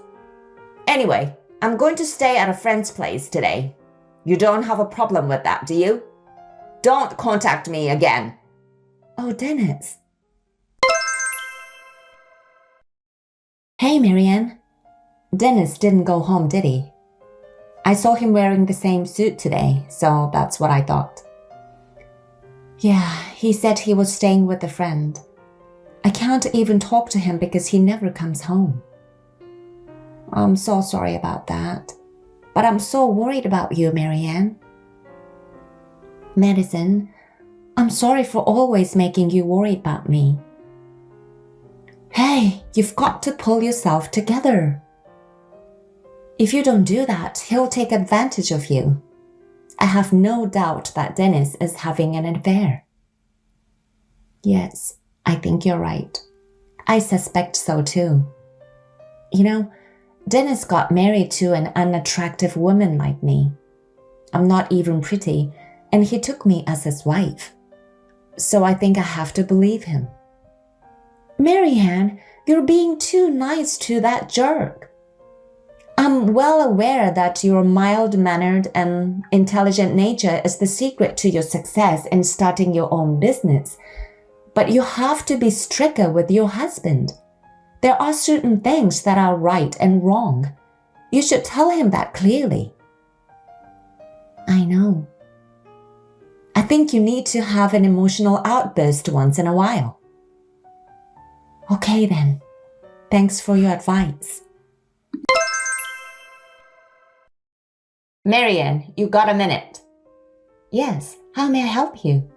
Anyway, I'm going to stay at a friend's place today. You don't have a problem with that, do you? Don't contact me again. Oh, Dennis. Hey, Marianne. Dennis didn't go home, did he? I saw him wearing the same suit today, so that's what I thought. Yeah, he said he was staying with a friend. I can't even talk to him because he never comes home. I'm so sorry about that, but I'm so worried about you, Marianne. Madison, I'm sorry for always making you worried about me. Hey, you've got to pull yourself together. If you don't do that, he'll take advantage of you. I have no doubt that Dennis is having an affair. Yes, I think you're right. I suspect so too. You know, Dennis got married to an unattractive woman like me. I'm not even pretty, and he took me as his wife. So I think I have to believe him. Marianne, you're being too nice to that jerk. I'm well aware that your mild-mannered and intelligent nature is the secret to your success in starting your own business. But you have to be stricter with your husband. There are certain things that are right and wrong. You should tell him that clearly. I know. I think you need to have an emotional outburst once in a while. Okay then. Thanks for your advice. Marianne, you got a minute? Yes, how may I help you?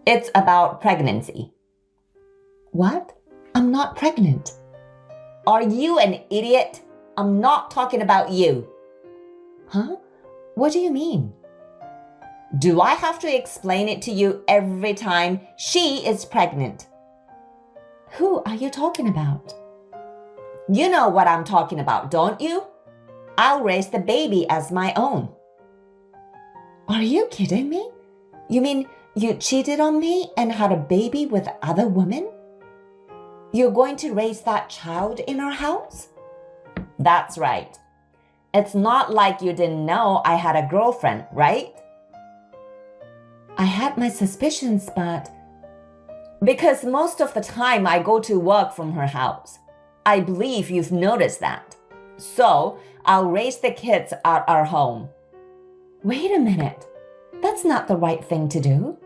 It's about pregnancy. What? I'm not pregnant. Are you an idiot? I'm not talking about you. Huh? What do you mean? Do I have to explain it to you every time she is pregnant? Who are you talking about? You know what I'm talking about, don't you? I'll raise the baby as my own. Are you kidding me? You mean you cheated on me and had a baby with other women? You're going to raise that child in our house? That's right. It's not like you didn't know I had a girlfriend, right? I had my suspicions, but... Because most of the time I go to work from her house. I believe you've noticed that. So, I'll raise the kids at our home. Wait a minute. That's not the right thing to do.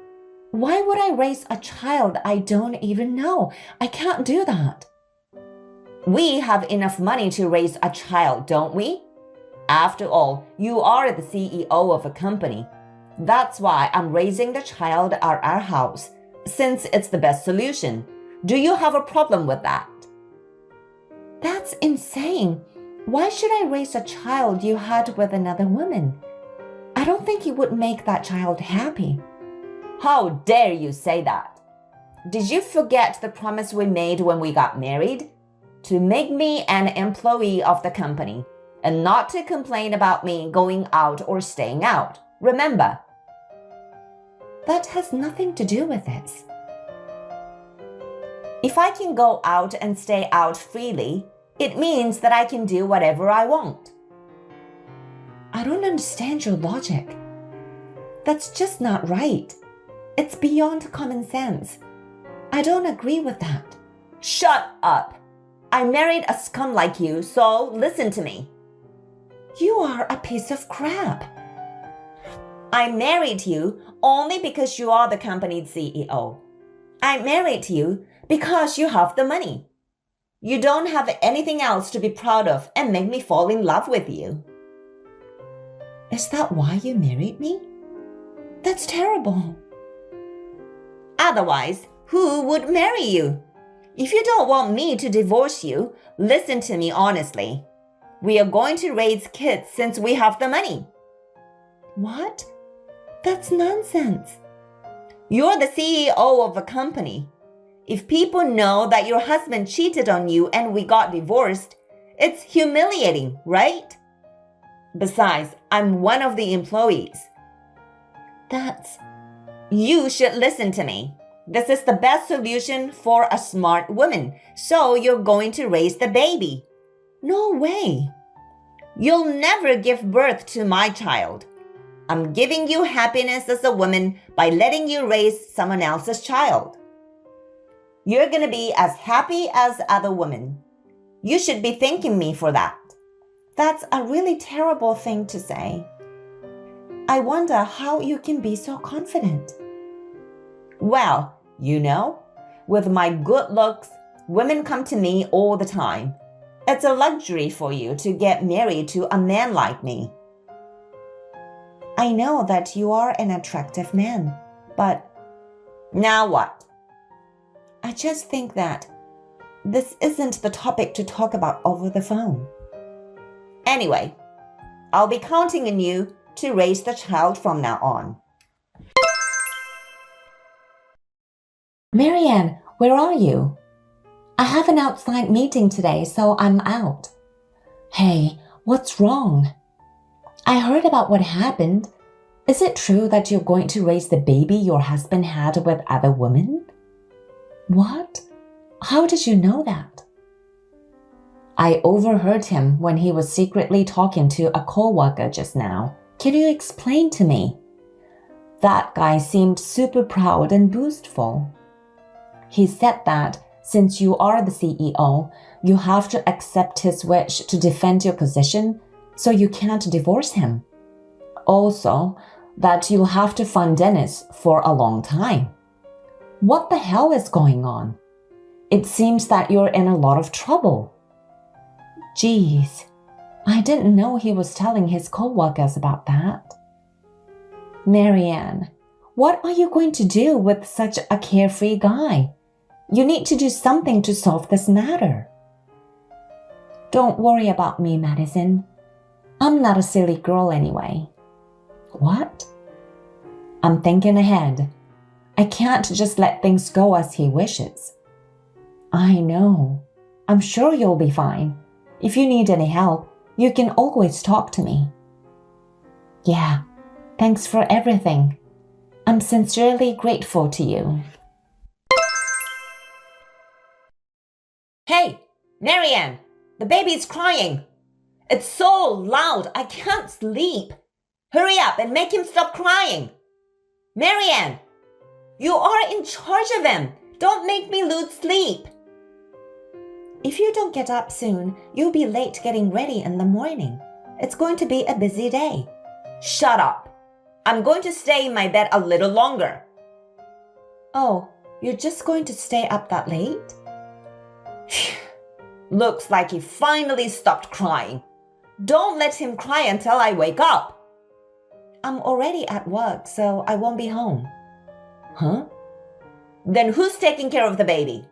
Why would I raise a child I don't even know? I can't do that. We have enough money to raise a child, don't we? After all, you are the CEO of a company. That's why I'm raising the child at our house, since it's the best solution. Do you have a problem with that? That's insane. Why should I raise a child you had with another woman? I don't think it would make that child happy. How dare you say that? Did you forget the promise we made when we got married? To make me an employee of the company and not to complain about me going out or staying out. Remember? That has nothing to do with this. If I can go out and stay out freely, it means that I can do whatever I want. I don't understand your logic. That's just not right. It's beyond common sense. I don't agree with that. Shut up! I married a scum like you, so listen to me. You are a piece of crap. I married you only because you are the company's CEO. I married you because you have the money. You don't have anything else to be proud of and make me fall in love with you. Is that why you married me? That's terrible. Otherwise, who would marry you? If you don't want me to divorce you, listen to me honestly. We are going to raise kids since we have the money. What? That's nonsense. You're the CEO of a company. If people know that your husband cheated on you and we got divorced, it's humiliating, right? Besides, I'm one of the employees. You should listen to me. This is the best solution for a smart woman, so you're going to raise the baby. No way. You'll never give birth to my child. I'm giving you happiness as a woman by letting you raise someone else's child. You're going to be as happy as other women. You should be thanking me for that. That's a really terrible thing to say. I wonder how you can be so confident. Well, with my good looks, women come to me all the time. It's a luxury for you to get married to a man like me. I know that you are an attractive man, but now what? I just think that this isn't the topic to talk about over the phone. Anyway, I'll be counting on you to raise the child from now on. Marianne, where are you? I have an outside meeting today, so I'm out. Hey, what's wrong? I heard about what happened. Is it true that you're going to raise the baby your husband had with other women? What? How did you know that? I overheard him when he was secretly talking to a coworker just now. Can you explain to me? That guy seemed super proud and boastful. He said that since you are the CEO, you have to accept his wish to defend your position, so you can't divorce him. Also, that you'll have to fund Dennis for a long time. What the hell is going on? It seems that you're in a lot of trouble. Geez, I didn't know he was telling his co-workers about that. Marianne, what are you going to do with such a carefree guy? You need to do something to solve this matter. Don't worry about me, Madison. I'm not a silly girl anyway. What? I'm thinking ahead. I can't just let things go as he wishes. I know. I'm sure you'll be fine. If you need any help, you can always talk to me. Yeah, thanks for everything. I'm sincerely grateful to you. Hey, Marianne, the baby's crying. It's so loud, I can't sleep. Hurry up and make him stop crying. Marianne, you are in charge of him. Don't make me lose sleep. If you don't get up soon, you'll be late getting ready in the morning. It's going to be a busy day. Shut up. I'm going to stay in my bed a little longer. Oh, you're just going to stay up that late? Looks like he finally stopped crying. Don't let him cry until I wake up. I'm already at work, so I won't be home. Huh? Then who's taking care of the baby?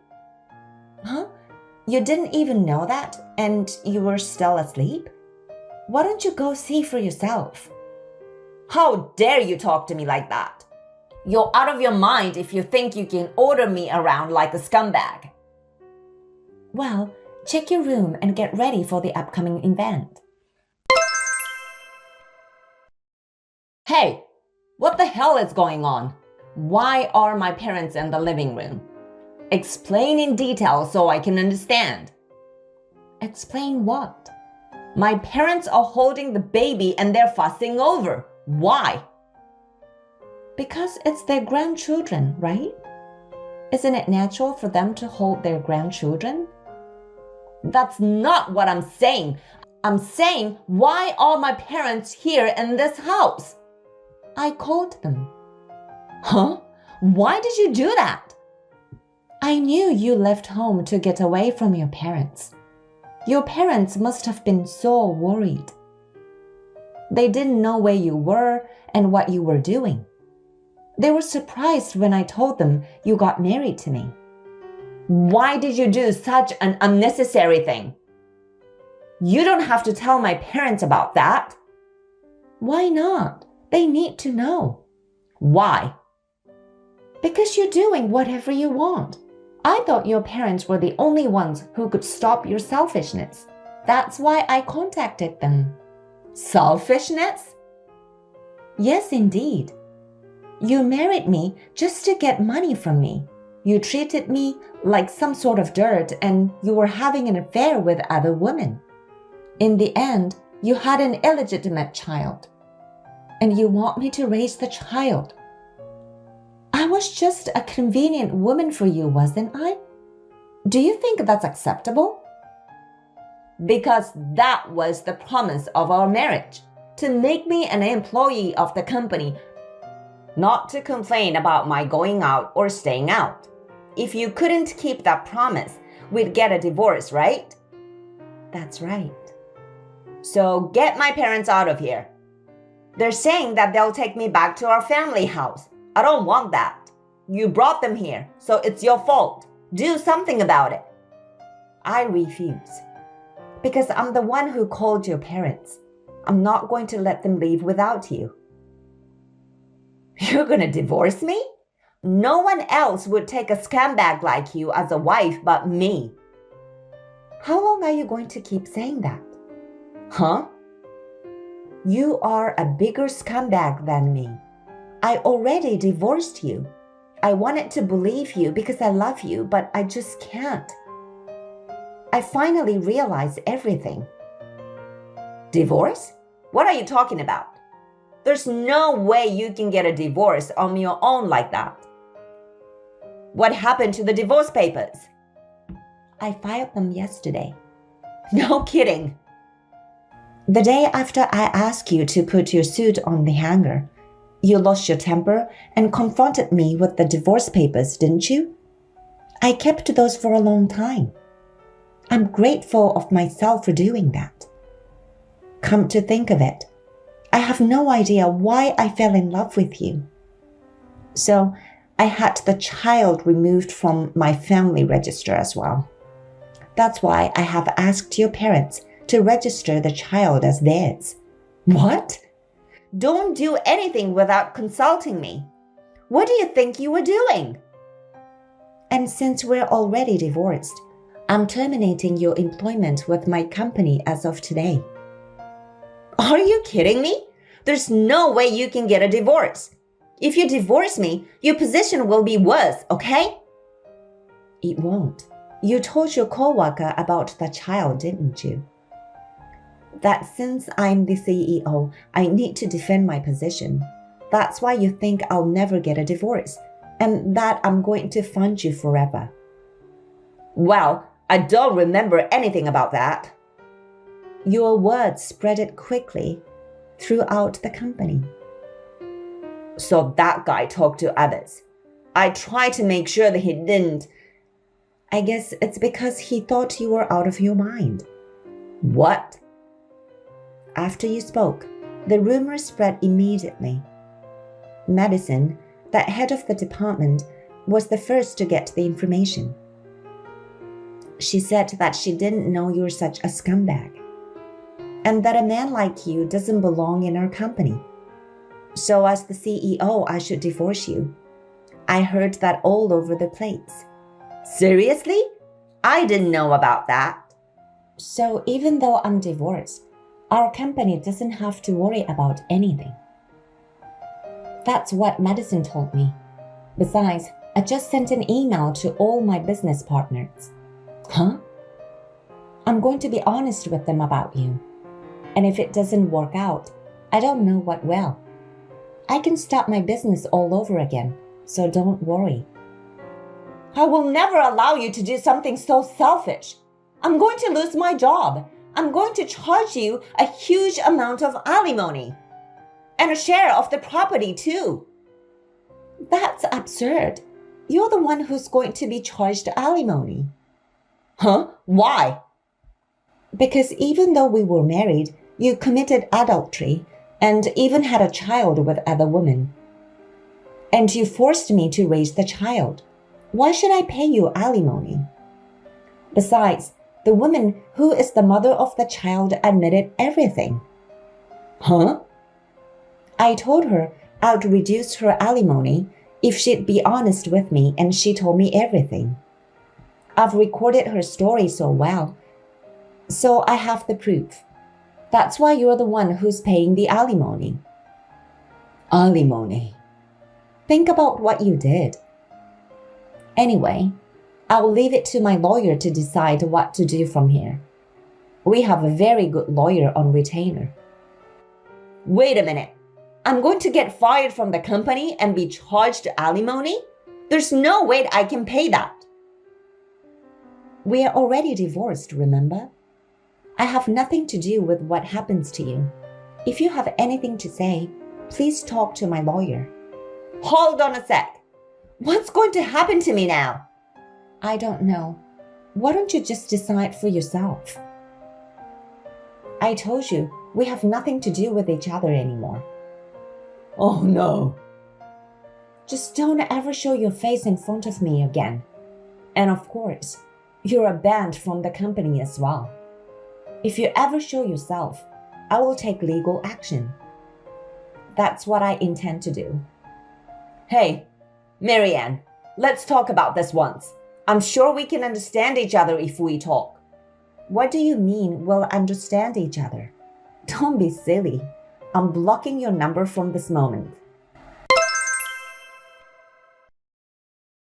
Huh? You didn't even know that, and you were still asleep? Why don't you go see for yourself? How dare you talk to me like that? You're out of your mind if you think you can order me around like a scumbag. Well, check your room and get ready for the upcoming event. Hey, what the hell is going on? Why are my parents in the living room? Explain in detail so I can understand. Explain what? My parents are holding the baby and they're fussing over. Why? Because it's their grandchildren, right? Isn't it natural for them to hold their grandchildren? That's not what I'm saying. I'm saying, why are my parents here in this house? I called them. Huh? Why did you do that? I knew you left home to get away from your parents. Your parents must have been so worried. They didn't know where you were and what you were doing. They were surprised when I told them you got married to me. Why did you do such an unnecessary thing? You don't have to tell my parents about that. Why not? They need to know. Why? Because you're doing whatever you want. I thought your parents were the only ones who could stop your selfishness. That's why I contacted them. Selfishness? Yes, indeed. You married me just to get money from me. You treated me like some sort of dirt and you were having an affair with other women. In the end, you had an illegitimate child. And you want me to raise the child. I was just a convenient woman for you, wasn't I? Do you think that's acceptable? Because that was the promise of our marriage, to make me an employee of the company, not to complain about my going out or staying out. If you couldn't keep that promise, we'd get a divorce, right? That's right. So get my parents out of here. They're saying that they'll take me back to our family house. I don't want that. You brought them here, so it's your fault. Do something about it. I refuse. Because I'm the one who called your parents. I'm not going to let them leave without you. You're going to divorce me? No one else would take a scumbag like you as a wife but me. How long are you going to keep saying that? Huh? You are a bigger scumbag than me. I already divorced you. I wanted to believe you because I love you, but I just can't. I finally realized everything. Divorce? What are you talking about? There's no way you can get a divorce on your own like that. What happened to the divorce papers? I filed them yesterday. No kidding. The day after I asked you to put your suit on the hanger, you lost your temper and confronted me with the divorce papers, didn't you? I kept those for a long time. I'm grateful of myself for doing that. Come to think of it, I have no idea why I fell in love with you. So I had the child removed from my family register as well. That's why I have asked your parents to register the child as theirs. What? Don't do anything without consulting me. What do you think you were doing? And since we're already divorced, I'm terminating your employment with my company as of today. Are you kidding me? There's no way you can get a divorce. If you divorce me, your position will be worse, okay? It won't. You told your coworker about the child, didn't you? That since I'm the CEO, I need to defend my position. That's why you think I'll never get a divorce, and that I'm going to fund you forever. Well, I don't remember anything about that. Your words spread it quickly throughout the company. So that guy talked to others. I tried to make sure that he didn't. I guess it's because he thought you were out of your mind. What? After you spoke, the rumor spread immediately. Madison, that head of the department, was the first to get the information. She said that she didn't know you were such a scumbag, and that a man like you doesn't belong in our company. So as the CEO, I should divorce you. I heard that all over the place. Seriously? I didn't know about that. So even though I'm divorced, our company doesn't have to worry about anything. That's what Madison told me. Besides, I just sent an email to all my business partners. Huh? I'm going to be honest with them about you. And if it doesn't work out, I don't know what will. I can start my business all over again, so don't worry. I will never allow you to do something so selfish. I'm going to lose my job. I'm going to charge you a huge amount of alimony. And a share of the property too. That's absurd. You're the one who's going to be charged alimony. Huh? Why? Because even though we were married, you committed adultery and even had a child with other women. And you forced me to raise the child. Why should I pay you alimony? Besides, the woman who is the mother of the child admitted everything. Huh? I told her I'd reduce her alimony if she'd be honest with me, and she told me everything. I've recorded her story so well, so I have the proof. That's why you're the one who's paying the alimony. Alimony. Think about what you did. Anyway, I'll leave it to my lawyer to decide what to do from here. We have a very good lawyer on retainer. Wait a minute. I'm going to get fired from the company and be charged alimony? There's no way I can pay that. We are already divorced, remember? I have nothing to do with what happens to you. If you have anything to say, please talk to my lawyer. Hold on a sec. What's going to happen to me now? I don't know. Why don't you just decide for yourself? I told you, we have nothing to do with each other anymore. Oh no. Just don't ever show your face in front of me again. And of course, you're banned from the company as well. If you ever show yourself, I will take legal action. That's what I intend to do. Hey, Marianne, let's talk about this once. I'm sure we can understand each other if we talk. What do you mean we'll understand each other? Don't be silly. I'm blocking your number from this moment.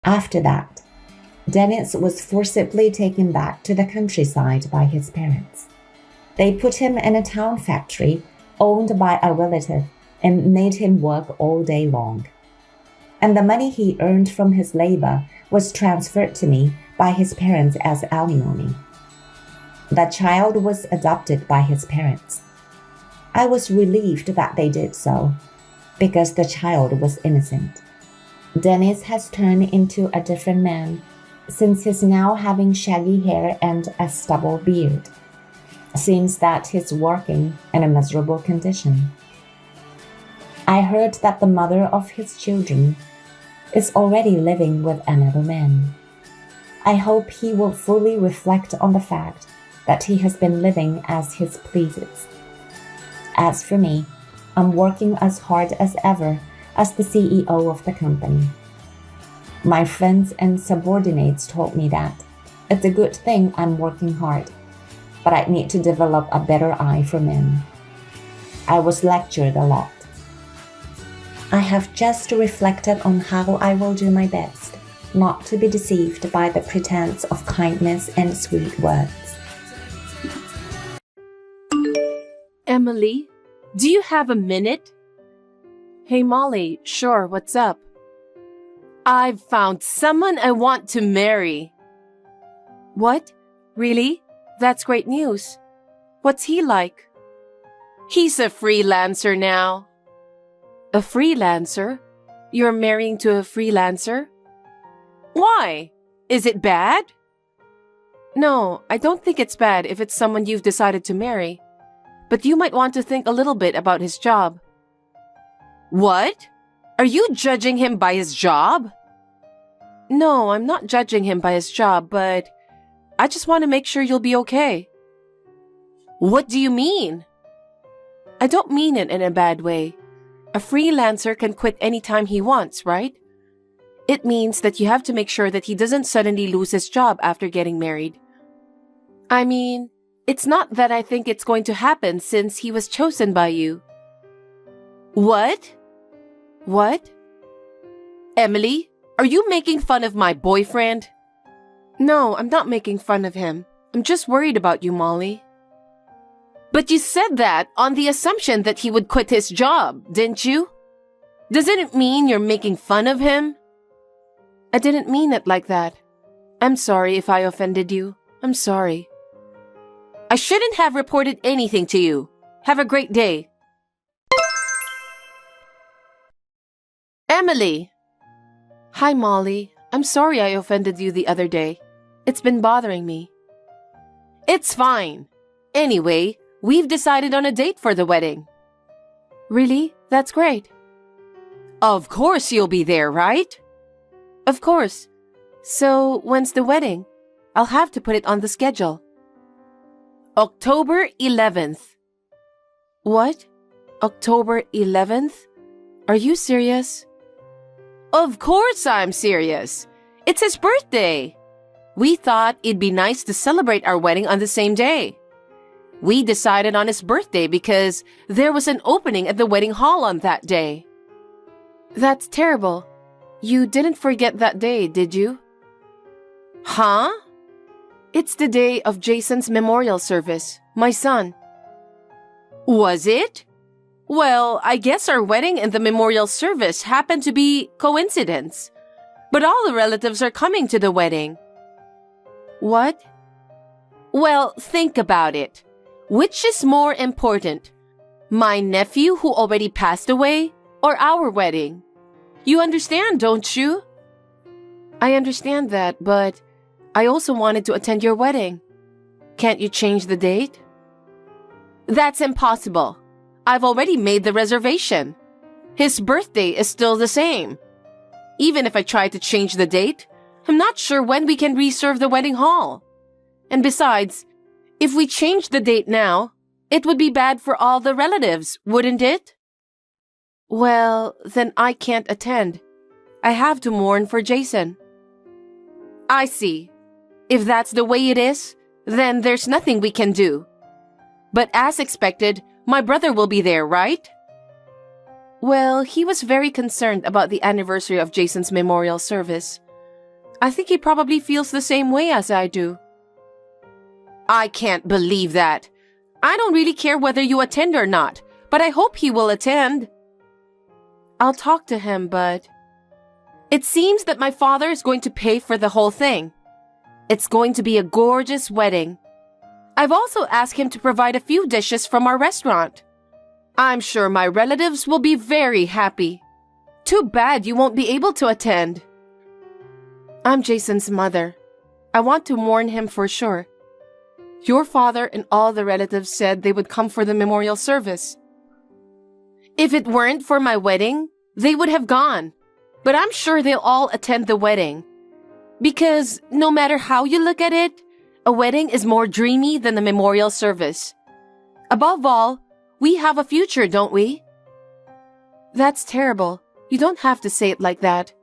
After that, Dennis was forcibly taken back to the countryside by his parents. They put him in a town factory owned by a relative and made him work all day long. And the money he earned from his labor was transferred to me by his parents as alimony. The child was adopted by his parents. I was relieved that they did so, because the child was innocent. Dennis has turned into a different man, since he's now having shaggy hair and a stubble beard. Seems that he's working in a miserable condition. I heard that the mother of his children is already living with another man. I hope he will fully reflect on the fact that he has been living as he pleases. As for me, I'm working as hard as ever as the CEO of the company. My friends and subordinates told me that it's a good thing I'm working hard, but I need to develop a better eye for men. I was lectured a lot. I have just reflected on how I will do my best not to be deceived by the pretense of kindness and sweet words.
Emily, do you have a minute? Hey Molly, sure, what's up? I've found someone I want to marry. What? Really? That's great news. What's he like? He's a freelancer now. A freelancer? You're marrying to a freelancer?
Why? Is it bad?
No, I don't think it's bad if it's someone you've decided to marry. But you might want to think a little bit about his job.
What? Are you judging him by his job?
No, I'm not judging him by his job, but I just want to make sure you'll be okay.
What do you mean?
I don't mean it in a bad way. A freelancer can quit anytime he wants, right? It means that you have to make sure that he doesn't suddenly lose his job after getting married. I mean, it's not that I think it's going to happen since he was chosen by you.
What?
What?
Emily, are you making fun of my boyfriend?
No, I'm not making fun of him. I'm just worried about you, Molly.
But you said that on the assumption that he would quit his job, didn't you? Doesn't it mean you're making fun of him?
I didn't mean it like that. I'm sorry if I offended you. I'm sorry.
I shouldn't have reported anything to you. Have a great day. Emily.
Hi, Molly. I'm sorry I offended you the other day. It's been bothering me.
It's fine. Anyway, we've decided on a date for the wedding.
Really? That's great.
Of course you'll be there, right?
Of course. So, when's the wedding? I'll have to put it on the schedule.
October 11th.
What? October 11th? Are you serious?
Of course I'm serious. It's his birthday. We thought it'd be nice to celebrate our wedding on the same day. We decided on his birthday because there was an opening at the wedding hall on that day.
That's terrible. You didn't forget that day, did you?
Huh?
It's the day of Jason's memorial service, my son.
Was it? Well, I guess our wedding and the memorial service happened to be coincidence. But all the relatives are coming to the wedding.
What?
Well, think about it. Which is more important? My nephew who already passed away or our wedding? You understand, don't you?
I understand that, but I also wanted to attend your wedding. Can't you change the date?
That's impossible. I've already made the reservation. His birthday is still the same. Even if I try to change the date, I'm not sure when we can reserve the wedding hall. And besides, if we change the date now, it would be bad for all the relatives, wouldn't it?
Well, then I can't attend. I have to mourn for Jason.
I see. If that's the way it is, then there's nothing we can do. But as expected, my brother will be there, right?
Well, he was very concerned about the anniversary of Jason's memorial service. I think he probably feels the same way as I do.
I can't believe that. I don't really care whether you attend or not, but I hope he will attend.
I'll talk to him, but
it seems that my father is going to pay for the whole thing. It's going to be a gorgeous wedding. I've also asked him to provide a few dishes from our restaurant. I'm sure my relatives will be very happy. Too bad you won't be able to attend.
I'm Jason's mother. I want to mourn him for sure. Your father and all the relatives said they would come for the memorial service.
If it weren't for my wedding, they would have gone. But I'm sure they'll all attend the wedding. Because no matter how you look at it, a wedding is more dreamy than the memorial service. Above all, we have a future, don't we?
That's terrible. You don't have to say it like that.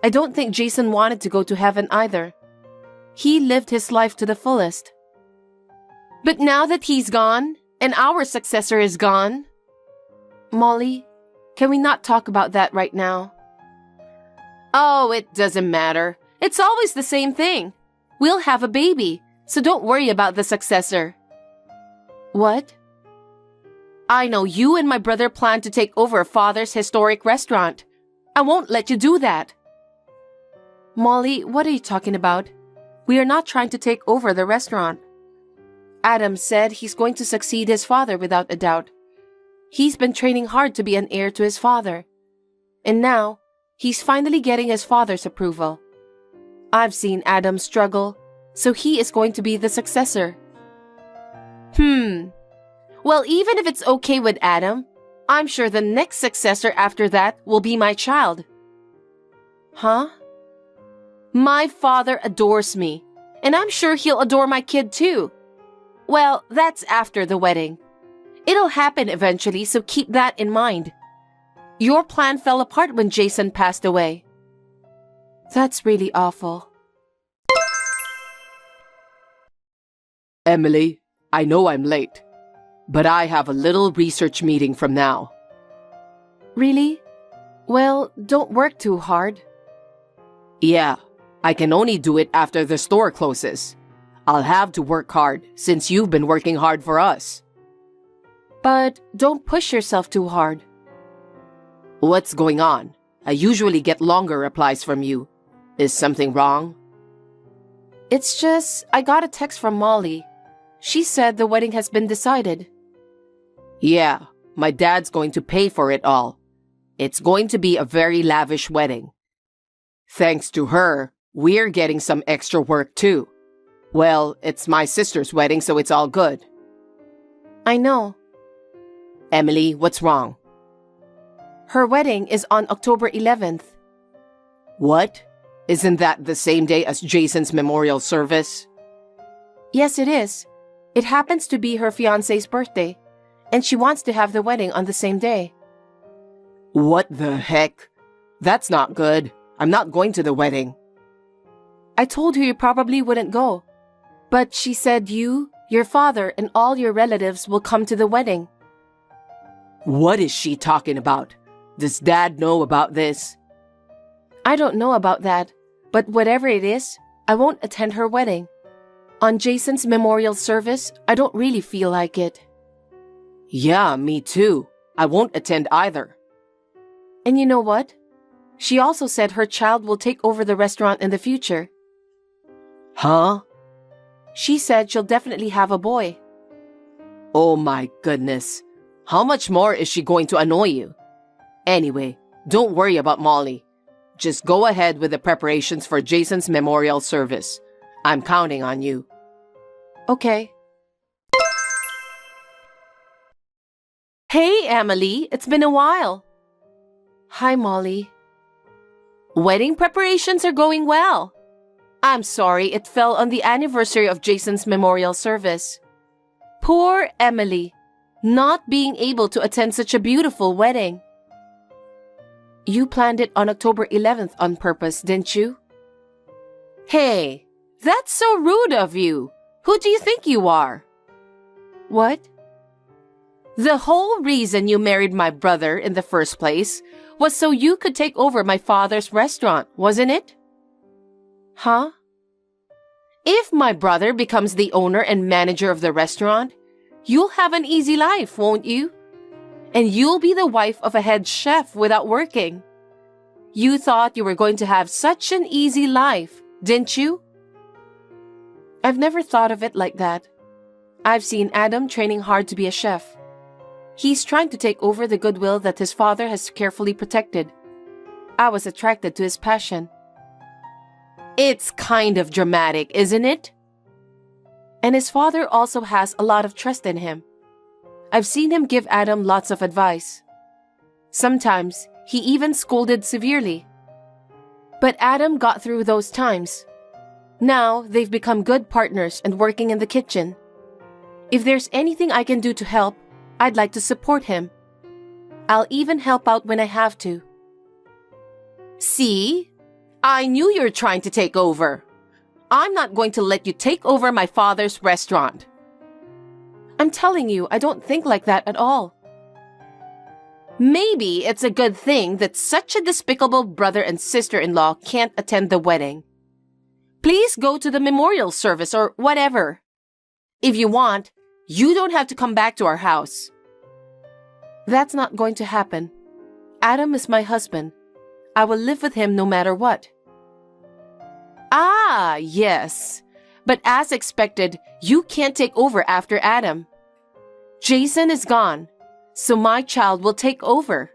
I don't think Jason wanted to go to heaven either. He lived his life to the fullest.
But now that he's gone, and our successor is gone...
Molly, can we not talk about that right now?
Oh, it doesn't matter. It's always the same thing. We'll have a baby, so don't worry about the successor.
What?
I know you and my brother plan to take over Father's historic restaurant. I won't let you do that.
Molly, what are you talking about? We are not trying to take over the restaurant. Adam said he's going to succeed his father without a doubt. He's been training hard to be an heir to his father. And now, he's finally getting his father's approval. I've seen Adam struggle, so he is going to be the successor. Well, even if it's okay with Adam, I'm sure the next successor after that will be my child. Huh? My father adores me, and I'm sure he'll adore my kid too. Well, that's after the wedding. It'll happen eventually, so keep that in mind. Your plan fell apart when Jason passed away. That's really awful.
Emily, I know I'm late, but I have a little research meeting from now.
Really? Well, don't work too hard.
Yeah, I can only do it after the store closes. I'll have to work hard since you've been working hard for us.
But don't push yourself too hard.
What's going on? I usually get longer replies from you. Is something wrong?
It's just, I got a text from Molly. She said the wedding has been decided.
Yeah, my dad's going to pay for it all. It's going to be a very lavish wedding. Thanks to her, we're getting some extra work too. Well, it's my sister's wedding, so it's all good.
I know.
Emily, what's wrong?
Her wedding is on October 11th.
What? Isn't that the same day as Jason's memorial service?
Yes, it is. It happens to be her fiancé's birthday, and she wants to have the wedding on the same day.
What the heck? That's not good. I'm not going to the wedding.
I told her you probably wouldn't go, but she said you, your father, and all your relatives will come to the wedding.
What is she talking about? Does Dad know about this?
I don't know about that, but whatever it is, I won't attend her wedding. On Jason's memorial service, I don't really feel like it.
Yeah, me too. I won't attend either.
And you know what? She also said her child will take over the restaurant in the future.
Huh?
She said she'll definitely have a boy.
Oh my goodness. How much more is she going to annoy you? Anyway, don't worry about Molly. Just go ahead with the preparations for Jason's memorial service. I'm counting on you.
Okay. Hey, Emily, it's been a while. Hi, Molly. Wedding preparations are going well. I'm sorry it fell on the anniversary of Jason's memorial service. Poor Emily, not being able to attend such a beautiful wedding. You planned it on October 11th on purpose, didn't you? Hey, that's so rude of you. Who do you think you are? What? The whole reason you married my brother in the first place was so you could take over my father's restaurant, wasn't it? Huh? If my brother becomes the owner and manager of the restaurant, you'll have an easy life, won't you? And you'll be the wife of a head chef without working. You thought you were going to have such an easy life, didn't you? I've never thought of it like that. I've seen Adam training hard to be a chef. He's trying to take over the goodwill that his father has carefully protected. I was attracted to his passion. It's kind of dramatic, isn't it? And his father also has a lot of trust in him. I've seen him give Adam lots of advice. Sometimes, he even scolded severely. But Adam got through those times. Now, they've become good partners and working in the kitchen. If there's anything I can do to help, I'd like to support him. I'll even help out when I have to. See? I knew you were trying to take over. I'm not going to let you take over my father's restaurant. I'm telling you, I don't think like that at all. Maybe it's a good thing that such a despicable brother and sister-in-law can't attend the wedding. Please go to the memorial service or whatever. If you want, you don't have to come back to our house. That's not going to happen. Adam is my husband. I will live with him no matter what. Ah, yes. But as expected, you can't take over after Adam. Jason is gone, so my child will take over.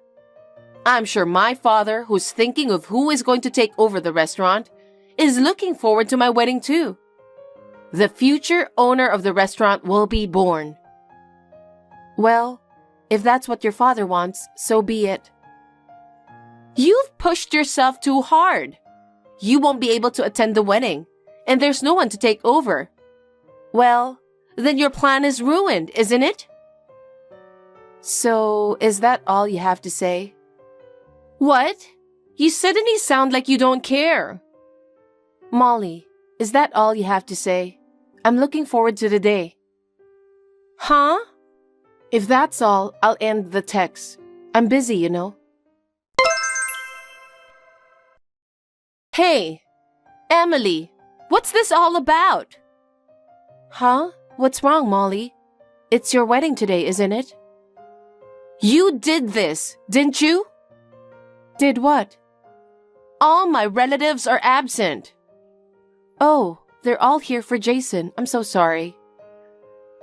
I'm sure my father, who's thinking of who is going to take over the restaurant, is looking forward to my wedding too. The future owner of the restaurant will be born. Well, if that's what your father wants, so be it. You've pushed yourself too hard. You won't be able to attend the wedding, and there's no one to take over. Well, then your plan is ruined, isn't it? So, is that all you have to say? What? You suddenly sound like you don't care. Molly, is that all you have to say? I'm looking forward to the day. Huh? If that's all, I'll end the text. I'm busy, you know. Hey, Emily, what's this all about? Huh? What's wrong, Molly? It's your wedding today, isn't it? You did this, didn't you? Did what? All my relatives are absent. Oh, they're all here for Jason. I'm so sorry.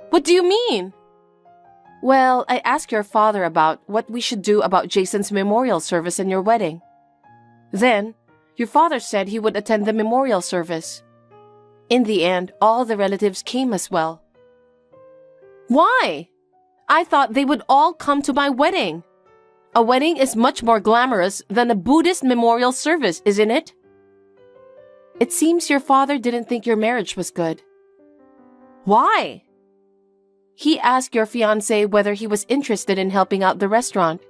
What do you mean? Well, I asked your father about what we should do about Jason's memorial service and your wedding. Then, your father said he would attend the memorial service. In the end, all the relatives came as well. Why? I thought they would all come to my wedding. A wedding is much more glamorous than a Buddhist memorial service, isn't it? It seems your father didn't think your marriage was good. Why? He asked your fiancé whether he was interested in helping out the restaurant.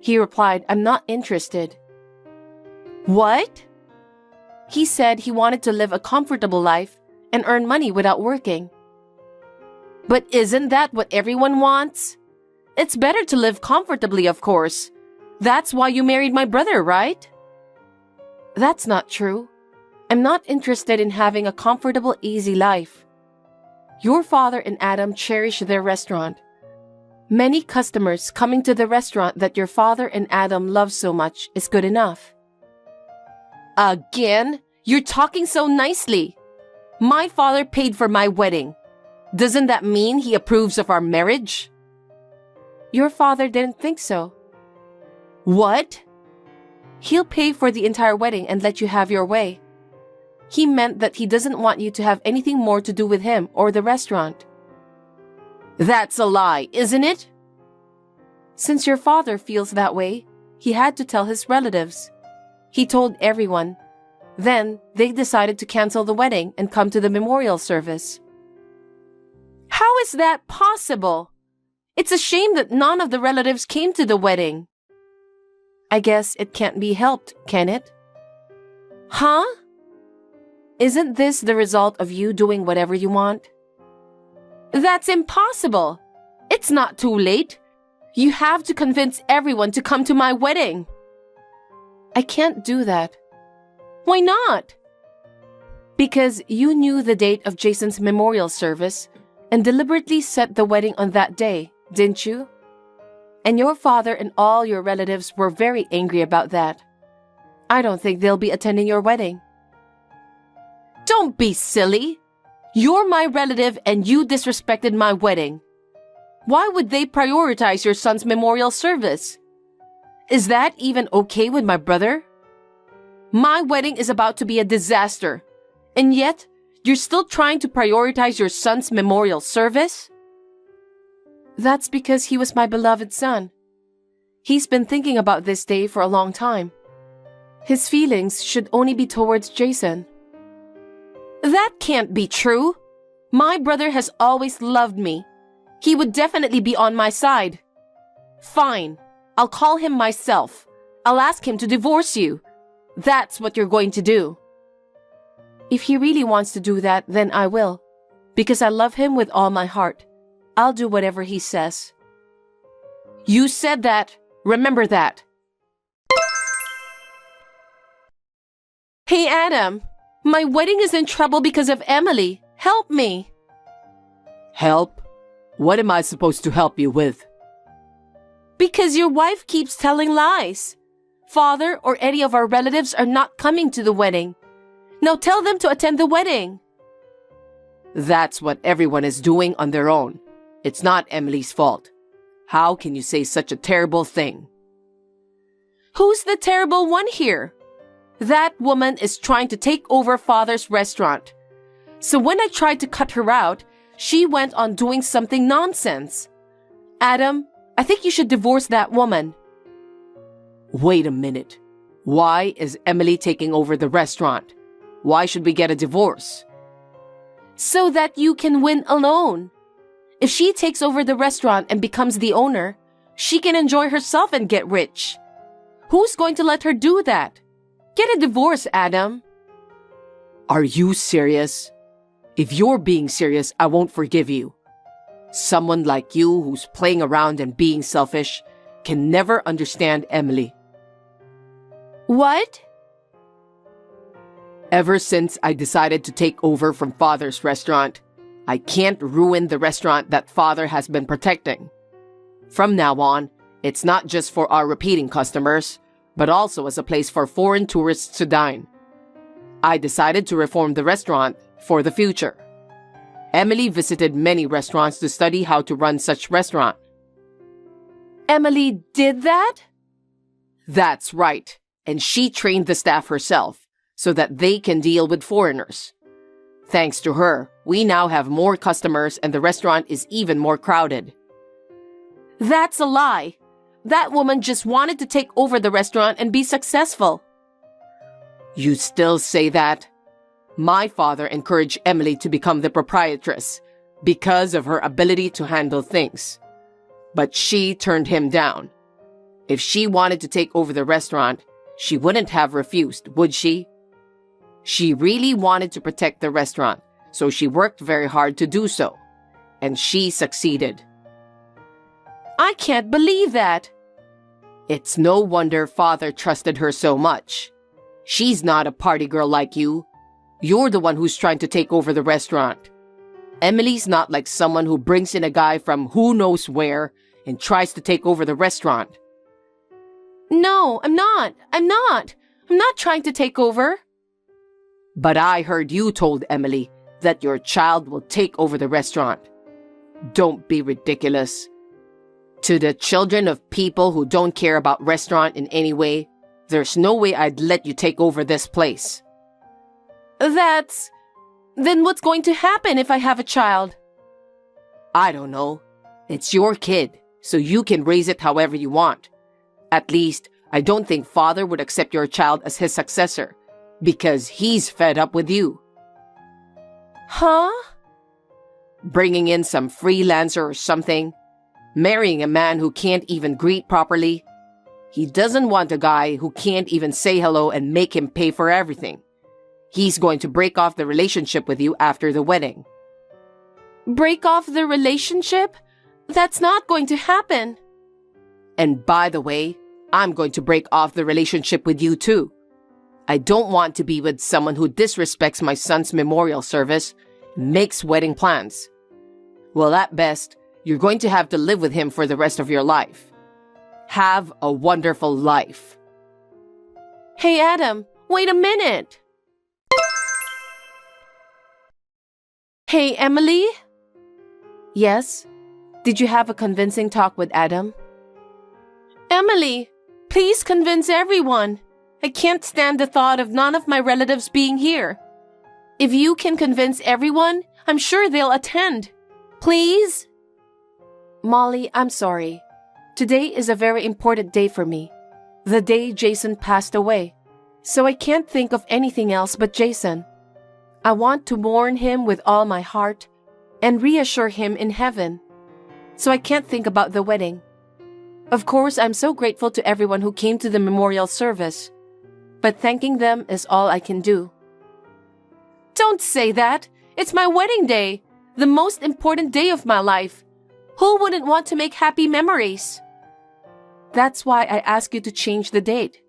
He replied, "I'm not interested." What? He said he wanted to live a comfortable life and earn money without working. But isn't that what everyone wants? It's better to live comfortably, of course. That's why you married my brother, right? That's not true. I'm not interested in having a comfortable, easy life. Your father and Adam cherish their restaurant. Many customers coming to the restaurant that your father and Adam love so much is good enough. Again? You're talking so nicely. My father paid for my wedding. Doesn't that mean he approves of our marriage? Your father didn't think so. What? He'll pay for the entire wedding and let you have your way. He meant that he doesn't want you to have anything more to do with him or the restaurant. That's a lie, isn't it? Since your father feels that way, he had to tell his relatives. He told everyone. Then, they decided to cancel the wedding and come to the memorial service. How is that possible? It's a shame that none of the relatives came to the wedding. I guess it can't be helped, can it? Huh? Isn't this the result of you doing whatever you want? That's impossible. It's not too late. You have to convince everyone to come to my wedding. I can't do that. Why not? Because you knew the date of Jason's memorial service and deliberately set the wedding on that day, didn't you? And your father and all your relatives were very angry about that. I don't think they'll be attending your wedding. Don't be silly. You're my relative and you disrespected my wedding. Why would they prioritize your son's memorial service? Is that even okay with my brother? My wedding is about to be a disaster, and yet you're still trying to prioritize your son's memorial service? That's because he was my beloved son. He's been thinking about this day for a long time. His feelings should only be towards Jason. That can't be true. My brother has always loved me. He would definitely be on my side. Fine, I'll call him myself. I'll ask him to divorce you. That's what you're going to do. If he really wants to do that, then I will. Because I love him with all my heart. I'll do whatever he says. You said that. Remember that. Hey, Adam. My wedding is in trouble because of Emily. Help me.
Help? What am I supposed to help you with?
Because your wife keeps telling lies. Father or any of our relatives are not coming to the wedding. Now tell them to attend the wedding.
That's what everyone is doing on their own. It's not Emily's fault. How can you say such a terrible thing?
Who's the terrible one here? That woman is trying to take over Father's restaurant. So when I tried to cut her out, she went on doing something nonsense. Adam, I think you should divorce that woman.
Wait a minute. Why is Emily taking over the restaurant? Why should we get a divorce?
So that you can win alone. If she takes over the restaurant and becomes the owner, she can enjoy herself and get rich. Who's going to let her do that? Get a divorce, Adam.
Are you serious? If you're being serious, I won't forgive you. Someone like you who's playing around and being selfish can never understand Emily.
What?
Ever since I decided to take over from Father's restaurant, I can't ruin the restaurant that Father has been protecting. From now on, it's not just for our repeating customers, but also as a place for foreign tourists to dine. I decided to reform the restaurant for the future. Emily visited many restaurants to study how to run such restaurant.
Emily did that?
That's right, and she trained the staff herself so that they can deal with foreigners. Thanks to her, we now have more customers and the restaurant is even more crowded.
That's a lie. That woman just wanted to take over the restaurant and be successful.
You still say that? My father encouraged Emily to become the proprietress because of her ability to handle things. But she turned him down. If she wanted to take over the restaurant, she wouldn't have refused, would she? She really wanted to protect the restaurant, so she worked very hard to do so. And she succeeded.
I can't believe that.
It's no wonder Father trusted her so much. She's not a party girl like you. You're the one who's trying to take over the restaurant. Emily's not like someone who brings in a guy from who knows where and tries to take over the restaurant.
No, I'm not. I'm not trying to take over.
But I heard you told Emily that your child will take over the restaurant. Don't be ridiculous. To the children of people who don't care about restaurant in any way, there's no way I'd let you take over this place.
Then what's going to happen if I have a child?
I don't know. It's your kid, so you can raise it however you want. At least, I don't think Father would accept your child as his successor, because he's fed up with you.
Huh?
Bringing in some freelancer or something, marrying a man who can't even greet properly. He doesn't want a guy who can't even say hello and make him pay for everything. He's going to break off the relationship with you after the wedding.
Break off the relationship? That's not going to happen.
And by the way, I'm going to break off the relationship with you too. I don't want to be with someone who disrespects my son's memorial service, makes wedding plans. Well, at best, you're going to have to live with him for the rest of your life. Have a wonderful life.
Hey, Adam, wait a minute. Hey, Emily? Yes? Did you have a convincing talk with Adam? Emily, please convince everyone. I can't stand the thought of none of my relatives being here. If you can convince everyone, I'm sure they'll attend. Please? Molly, I'm sorry. Today is a very important day for me. The day Jason passed away. So I can't think of anything else but Jason. I want to mourn him with all my heart and reassure him in heaven. So I can't think about the wedding. Of course, I'm so grateful to everyone who came to the memorial service. But thanking them is all I can do. Don't say that! It's my wedding day! The most important day of my life! Who wouldn't want to make happy memories? That's why I asked you to change the date.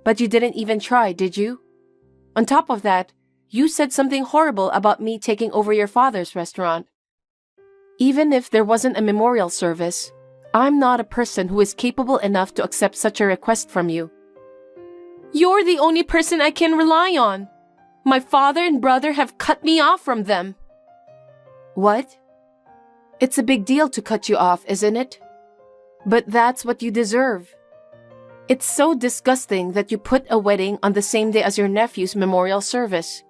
But you didn't even try, did you? On top of that, you said something horrible about me taking over your father's restaurant. Even if there wasn't a memorial service, I'm not a person who is capable enough to accept such a request from you. You're the only person I can rely on. My father and brother have cut me off from them. What? It's a big deal to cut you off, isn't it? But that's what you deserve. It's so disgusting that you put a wedding on the same day as your nephew's memorial service.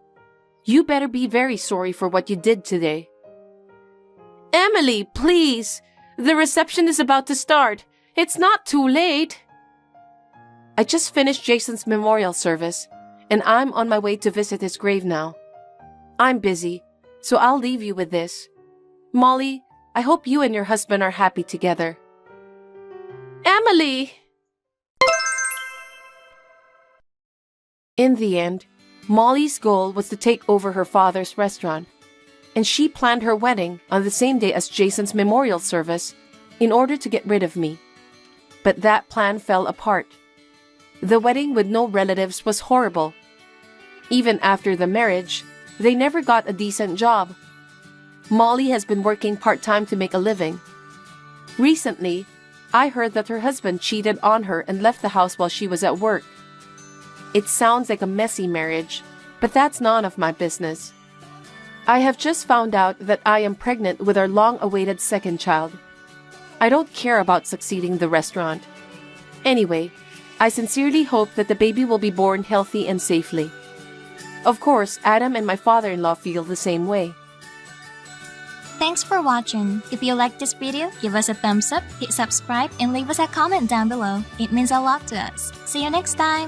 You better be very sorry for what you did today. Emily, please! The reception is about to start. It's not too late. I just finished Jason's memorial service, and I'm on my way to visit his grave now. I'm busy, so I'll leave you with this. Molly, I hope you and your husband are happy together. Emily! In the end, Molly's goal was to take over her father's restaurant, and she planned her wedding on the same day as Jason's memorial service in order to get rid of me. But that plan fell apart. The wedding with no relatives was horrible. Even after the marriage, they never got a decent job. Molly has been working part-time to make a living. Recently, I heard that her husband cheated on her and left the house while she was at work. It sounds like a messy marriage, but that's none of my business. I have just found out that I am pregnant with our long-awaited second child. I don't care about succeeding the restaurant. Anyway, I sincerely hope that the baby will be born healthy and safely. Of course, Adam and my father-in-law feel the same way.
Thanks for watching. If you liked this video, give us a thumbs up, hit subscribe, and leave us a comment down below. It means a lot to us. See you next time!